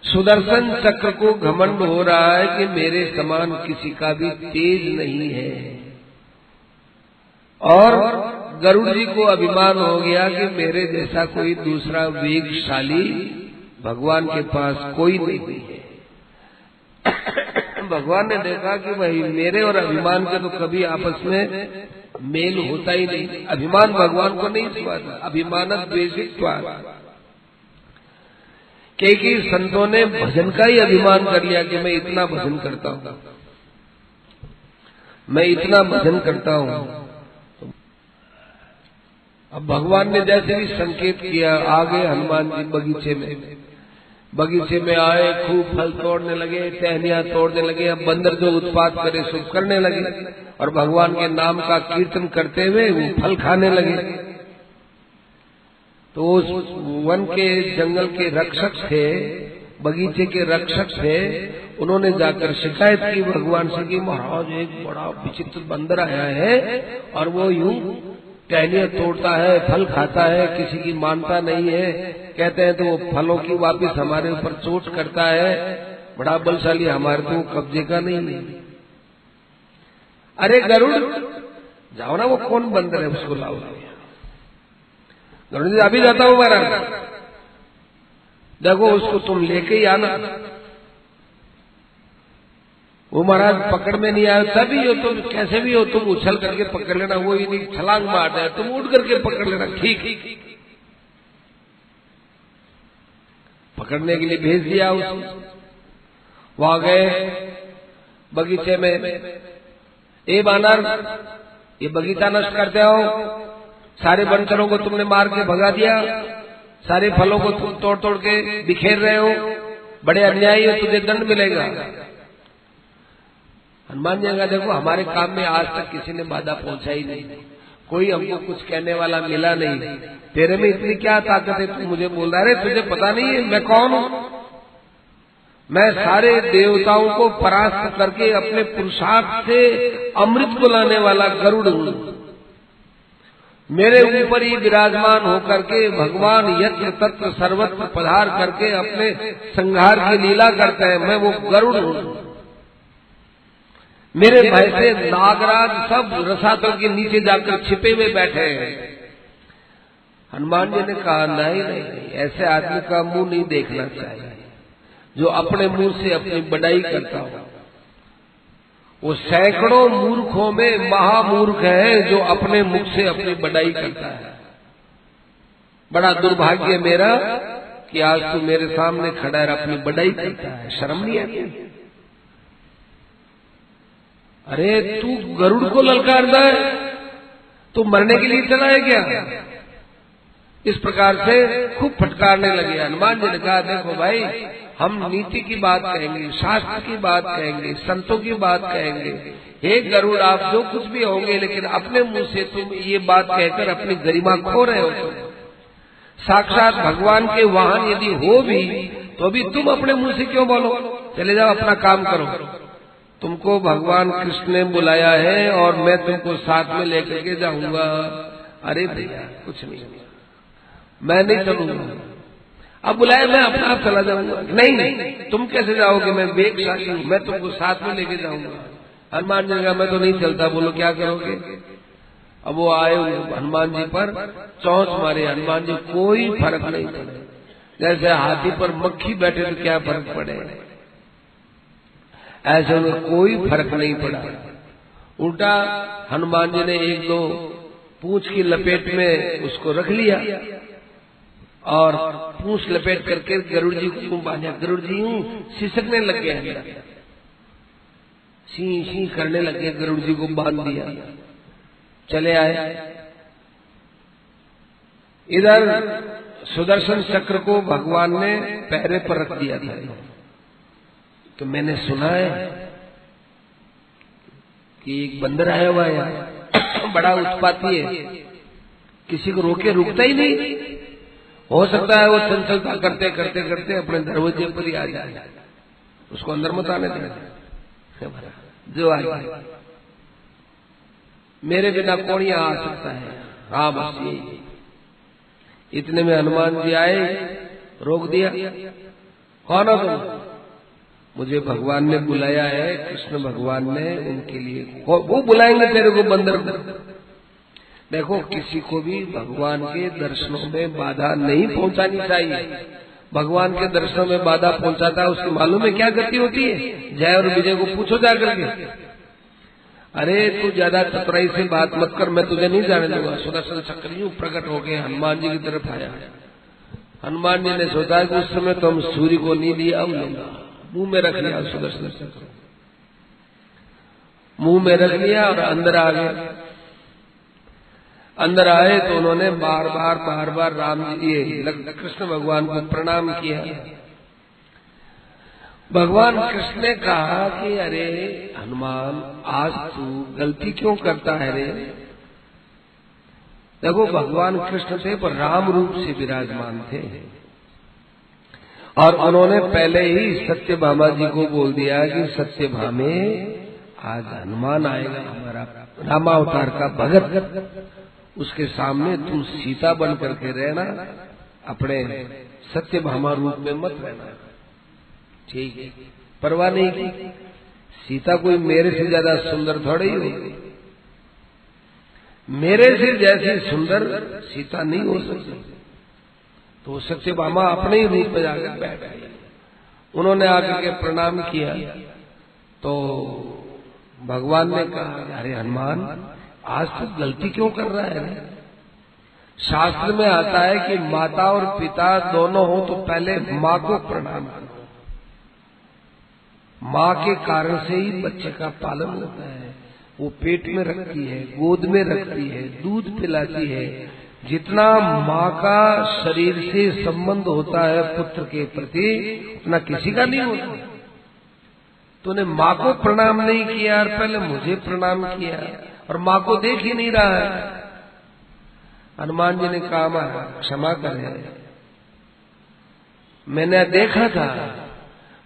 सुदर्शन चक्र को घमंड हो रहा है कि मेरे समान किसी का भी तेज नहीं है। और गरुड़ जी को अभिमान हो गया कि मेरे जैसा कोई दूसरा वेगशाली भगवान के पास कोई नहीं है। भगवान ने देखा कि भाई मेरे और अभिमान के तो कभी आपस में मेल होता ही नहीं। अभिमान भगवान को नहीं सुहाता, अभिमानत द्वेषित्वात्। कई संतों ने भजन का ही अभिमान कर लिया कि मैं इतना भजन करता हूँ, मैं इतना भजन करता हूँ। अब भगवान ने जैसे भी संकेत किया, आगे हनुमान जी बगीचे में आए, खूब फल तोड़ने लगे, टहनियां तोड़ने लगे। अब बंदर जो उत्पात करे सो करने लगे और भगवान के नाम का कीर्तन करते हुए वो फल खाने लगे। तो उस वन के जंगल के रक्षक थे, बगीचे के रक्षक थे, उन्होंने जाकर शिकायत की भगवान से कि महाराज एक बड़ा विचित्र बंदर आया है और वो यूं टहनियां तोड़ता है, फल खाता है, किसी की मानता नहीं है। कहते हैं तो वो फलों की वापिस हमारे ऊपर चोट करता है, बड़ा बलशाली, हमारे तो कब्जे का नहीं है। अरे गरुड़ जाओ ना, वो कौन बंदर है उसको लाओ। गरुड़ जी अभी जाता हूं महाराज, देखो उसको तुम लेके ही आना। वो महाराज पकड़ में नहीं आया, तभी हो तुम, कैसे भी हो तुम उछल करके पकड़ लेना, वो ही नहीं छलांग मार दे, तुम उठ करके पकड़ लेना। ठीक पकड़ने के लिए भेज दिया उसको। वहां गए बगीचे में, ए बानर ये बगीचा नष्ट करते हो, सारे बनचरों को तुमने मार के भगा दिया, सारे फलों को तुम तोड़ तोड़ के बिखेर रहे हो, बड़े अन्यायी हो, तुझे दंड मिलेगा। हनुमान जी का देखो हमारे काम में आज तक किसी ने बाधा पहुंचाई नहीं, कोई हमको कुछ कहने वाला मिला नहीं। तेरे में इतनी क्या ताकत है, तू मुझे बोल रहा है तुझे पता नहीं है मैं कौन हूं? मैं सारे देवताओं को परास्त करके अपने पुरुषार्थ से अमृत को लाने वाला गरुड़ हूं। मेरे ऊपर ही विराजमान होकर के भगवान यत्र तत्र सर्वत्र पधार करके अपने संहार की लीला करते हैं। मैं वो गरुड़ हूं। मेरे भय से नागराज सब रसातल के नीचे जाकर छिपे हुए बैठे हैं। हनुमान जी ने कहा नहीं नहीं, ऐसे आदमी का मुंह नहीं देखना चाहिए। जो अपने मुंह से अपनी बड़ाई करता हो। वो सैकड़ों मूर्खों में महामूर्ख है जो अपने मुख से अपनी बड़ाई करता है। बड़ा दुर्भाग्य मेरा कि आज तू मेरे सामने खड़ा है अपनी बड़ाई करता है, शर्म नहीं आती? अरे तू गरुड़ को ललकारता है, तू मरने के लिए चला है क्या? इस प्रकार से खूब फटकारने लगे। हनुमान जी ने कहा, देखो भाई, हम नीति की बात कहेंगे, शास्त्र की बात कहेंगे, संतों की बात कहेंगे। हे गरुड़, आप जो कुछ भी होंगे, लेकिन अपने मुंह से तुम ये बात कहकर अपनी गरिमा खो रहे हो। साक्षात भगवान के वाहन यदि हो भी तो भी तुम अपने मुंह से क्यों बोलो? चले जाओ, अपना काम करो। तुमको भगवान कृष्ण ने बुलाया है और मैं तुमको साथ में लेकर के जाऊंगा। अरे भैया, कुछ नहीं, मैं नहीं चलूंगा। अब बुलाया, मैं अपना आप चला जाऊंगा। नहीं, तुम कैसे जाओगे? मैं वेगशाली हूं, मैं तुमको साथ में लेके जाऊंगा। हनुमान जी ने कहा, मैं तो नहीं चलता। बोलो क्या करोगे? अब वो आए, हनुमान जी पर चौंच मारे। हनुमान जी कोई फर्क नहीं पड़े, जैसे हाथी पर मक्खी बैठे तो क्या फर्क पड़े, ऐसे उन्हें कोई फर्क नहीं पड़ा। उल्टा हनुमान जी ने एक दो पूंछ की लपेट में उसको रख लिया और पूंछ लपेट करके गरुड़ जी को बांधा। गरुड़ जी सिसकने लग गए, सी सी करने लगे। गरुड़ जी को बांध दिया, चले आए। इधर सुदर्शन चक्र को भगवान ने पैरे पर रख दिया था। तो मैंने सुना है कि एक बंदर आया हुआ है, बड़ा उत्पाती है, किसी को रोके रुकता ही नहीं। हो सकता है वो चंचलता करते करते करते अपने दरवाजे पर ही आ जाए, उसको अंदर मत आने देना। जो आ जाए, मेरे बिना कौन यहाँ आ सकता है? हाँ, बस यही। इतने में हनुमान जी आए, रोक दिया। कौन हो तुम? मुझे भगवान ने बुलाया है, कृष्ण भगवान ने उनके लिए। वो बुलाएंगे तेरे को बंदर। देखो, किसी को भी भगवान के दर्शनों में बाधा नहीं पहुंचानी चाहिए। भगवान के दर्शनों में बाधा पहुंचाता है, उसकी मालूम है क्या गति होती है? जय और विजय को पूछो जाकर के। अरे तू ज्यादा चतुराई से बात मत कर, मैं तुझे नहीं जाने दूंगा। सुदर्शन चक्र यूं प्रकट होके हनुमान जी की तरफ आया। हनुमान जी ने सोचा कि उस समय तो हम सूर्य को नहीं लिया, मुंह में रख लिया। सुदर्शन चक्र मुंह में रख लिया और अंदर आ गए। अंदर आए तो उन्होंने बार बार राम जी कृष्ण भगवान को प्रणाम किया। भगवान कृष्ण ने कहा कि अरे हनुमान, आज तू गलती क्यों करता है रे? देखो, भगवान कृष्ण थे पर राम रूप से विराजमान थे और उन्होंने पहले ही सत्यभामा जी को बोल दिया कि सत्यभामे, आज हनुमान आएगा, हमारा रामावतार का भगत। उसके सामने तुम सीता बन करके रहना, अपने सत्यभामा रूप में मत रहना। ठीक है, परवाह नहीं की। सीता कोई मेरे से ज्यादा सुंदर थोड़ी होगी, मेरे से जैसी सुंदर सीता नहीं हो सकती। तो सत्यभामा अपने ही रूप में जाकर बैठ गई। उन्होंने आकर के प्रणाम किया तो भगवान ने कहा, अरे हनुमान, आज तू गलती क्यों कर रहा है? शास्त्र में आता है कि माता और पिता दोनों हो तो पहले माँ को प्रणाम करो। माँ के कारण से ही बच्चे का पालन होता है। वो पेट में रखती है, गोद में रखती है, दूध पिलाती है। जितना माँ का शरीर से संबंध होता है पुत्र के प्रति, उतना किसी का नहीं होता। तूने माँ को प्रणाम नहीं किया और पहले मुझे प्रणाम किया, और माँ को देख ही नहीं रहा है। हनुमान जी ने कहा, क्षमा करें, मैंने देखा था,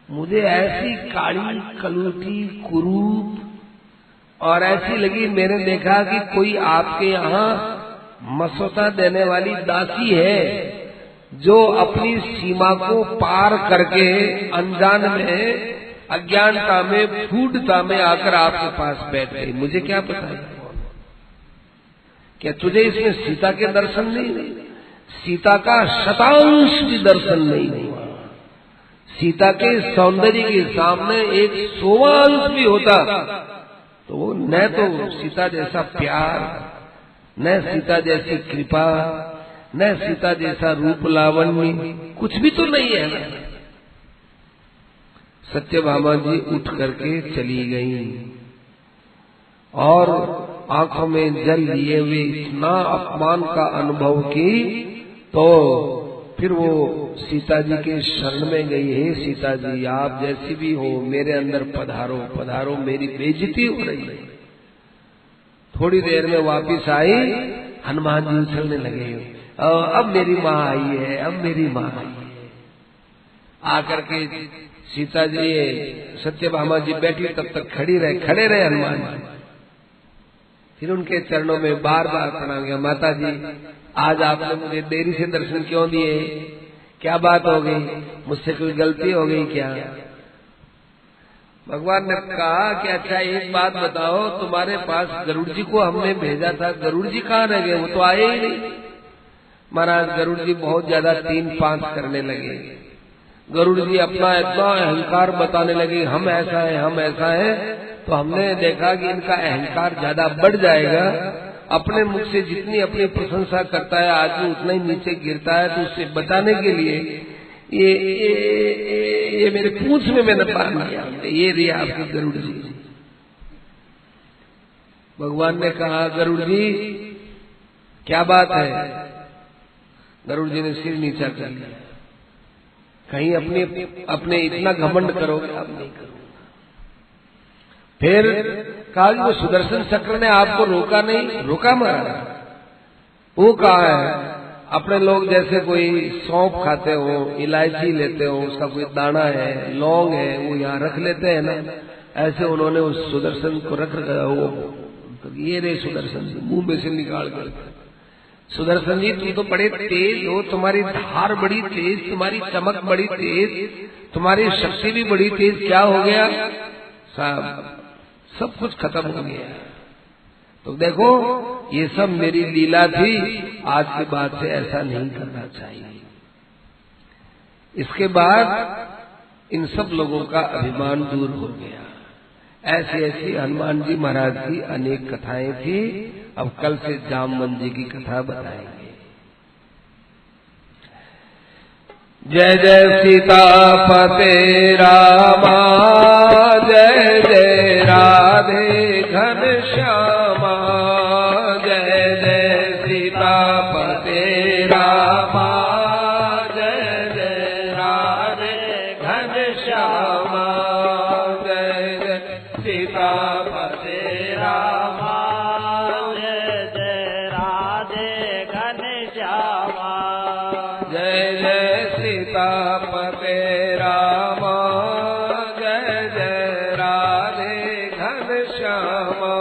मुझे ऐसी काली कलूटी कुरूप और ऐसी लगी, मैंने देखा कि कोई आपके यहाँ मसौदा देने वाली दासी है जो अपनी सीमा को पार करके अनजान में, अज्ञानता में, फूडता में आकर आपके पास बैठ गई। मुझे क्या पता है? क्या तुझे इसमें सीता के दर्शन नहीं? सीता का शतांश भी दर्शन नहीं हुआ। सीता के सौंदर्य के सामने एक सोवांश भी होता तो वो न तो सीता जैसा प्यार, न सीता जैसी कृपा, न सीता जैसा रूप लावण्य, कुछ भी तो नहीं है ना। सत्यभामा जी उठ करके चली गईं और आंखों में जल लिए हुए इतना अपमान का अनुभव की, तो फिर वो सीता जी के शरण में गई। हे सीता जी, आप जैसी भी हो मेरे अंदर पधारो पधारो, मेरी बेइज्जती हो रही है। थोड़ी देर में वापिस आई, हनुमान जी उछलने लगे, अब मेरी माँ आई है, अब मेरी माँ आई है। आकर के सीता जी, सत्यभामा जी बैठी, तब तक खड़े रहे हनुमान जी। फिर उनके चरणों में बार बार प्रणाम किया, माता जी आज आपने मुझे देरी से दर्शन क्यों दिए, क्या बात हो गई, मुझसे कोई गलती हो गई क्या? भगवान ने कहा कि अच्छा एक बात बताओ, तुम्हारे पास गरुड़ जी को हमने भेजा था, गरुड़ जी कहाँ रह गए, वो तो आए ही नहीं। महाराज गरुड़ जी बहुत ज्यादा 3-5 करने लगे। गरुड़ जी अपना इतना अहंकार बताने लगे, हम ऐसा है हम ऐसा है। तो हमने देखा कि इनका अहंकार ज्यादा बढ़ जाएगा, अपने मुख से जितनी अपनी प्रशंसा करता है आदमी उतना ही नीचे गिरता है। तो उससे बचाने के लिए ये मेरे पूंछ में मैंने बांध दिया, ये रही आपकी गरुड़ जी। भगवान ने कहा गरुड़ जी क्या बात है? गरुड़ जी ने सिर नीचा कर लिया, कहीं अपने इतना घमंड करोगे? आप नहीं करोगे। फिर कहा वो सुदर्शन चक्र ने आपको रोका नहीं? रोका महाराज, वो कहा है अपने लोग जैसे कोई सौंफ खाते हो, इलायची लेते हो, उसका कोई दाना है, लौंग है, वो यहाँ रख लेते हैं ना, ऐसे उन्होंने उस सुदर्शन को रख रखा। वो ये रे सुदर्शन जी, मुंह में से निकाल कर, सुदर्शन जी तुम तो बड़े तेज हो, तुम्हारी धार बड़ी तेज, तुम्हारी चमक बड़ी तेज, तुम्हारी शक्ति भी बड़ी तेज, क्या हो गया? साहब सब कुछ खत्म हो गया। तो देखो ये सब मेरी लीला थी, आज के बाद से ऐसा नहीं करना चाहिए। इसके बाद इन सब लोगों का अभिमान दूर हो गया। ऐसी ऐसी हनुमान जी महाराज की अनेक कथाएं थी। अब कल से जामवंत जी की कथा बताएंगे। जय जय सीतापते रामा, जय जय राधे घनश्यामा, जय जय सीतापते रामा, जय जय राधे घनश्यामा, जय जय सीतापते रामा, जय जय राधे घनश्यामा, जय जय सीतापते रामा, जय जय राधे घनश्यामा।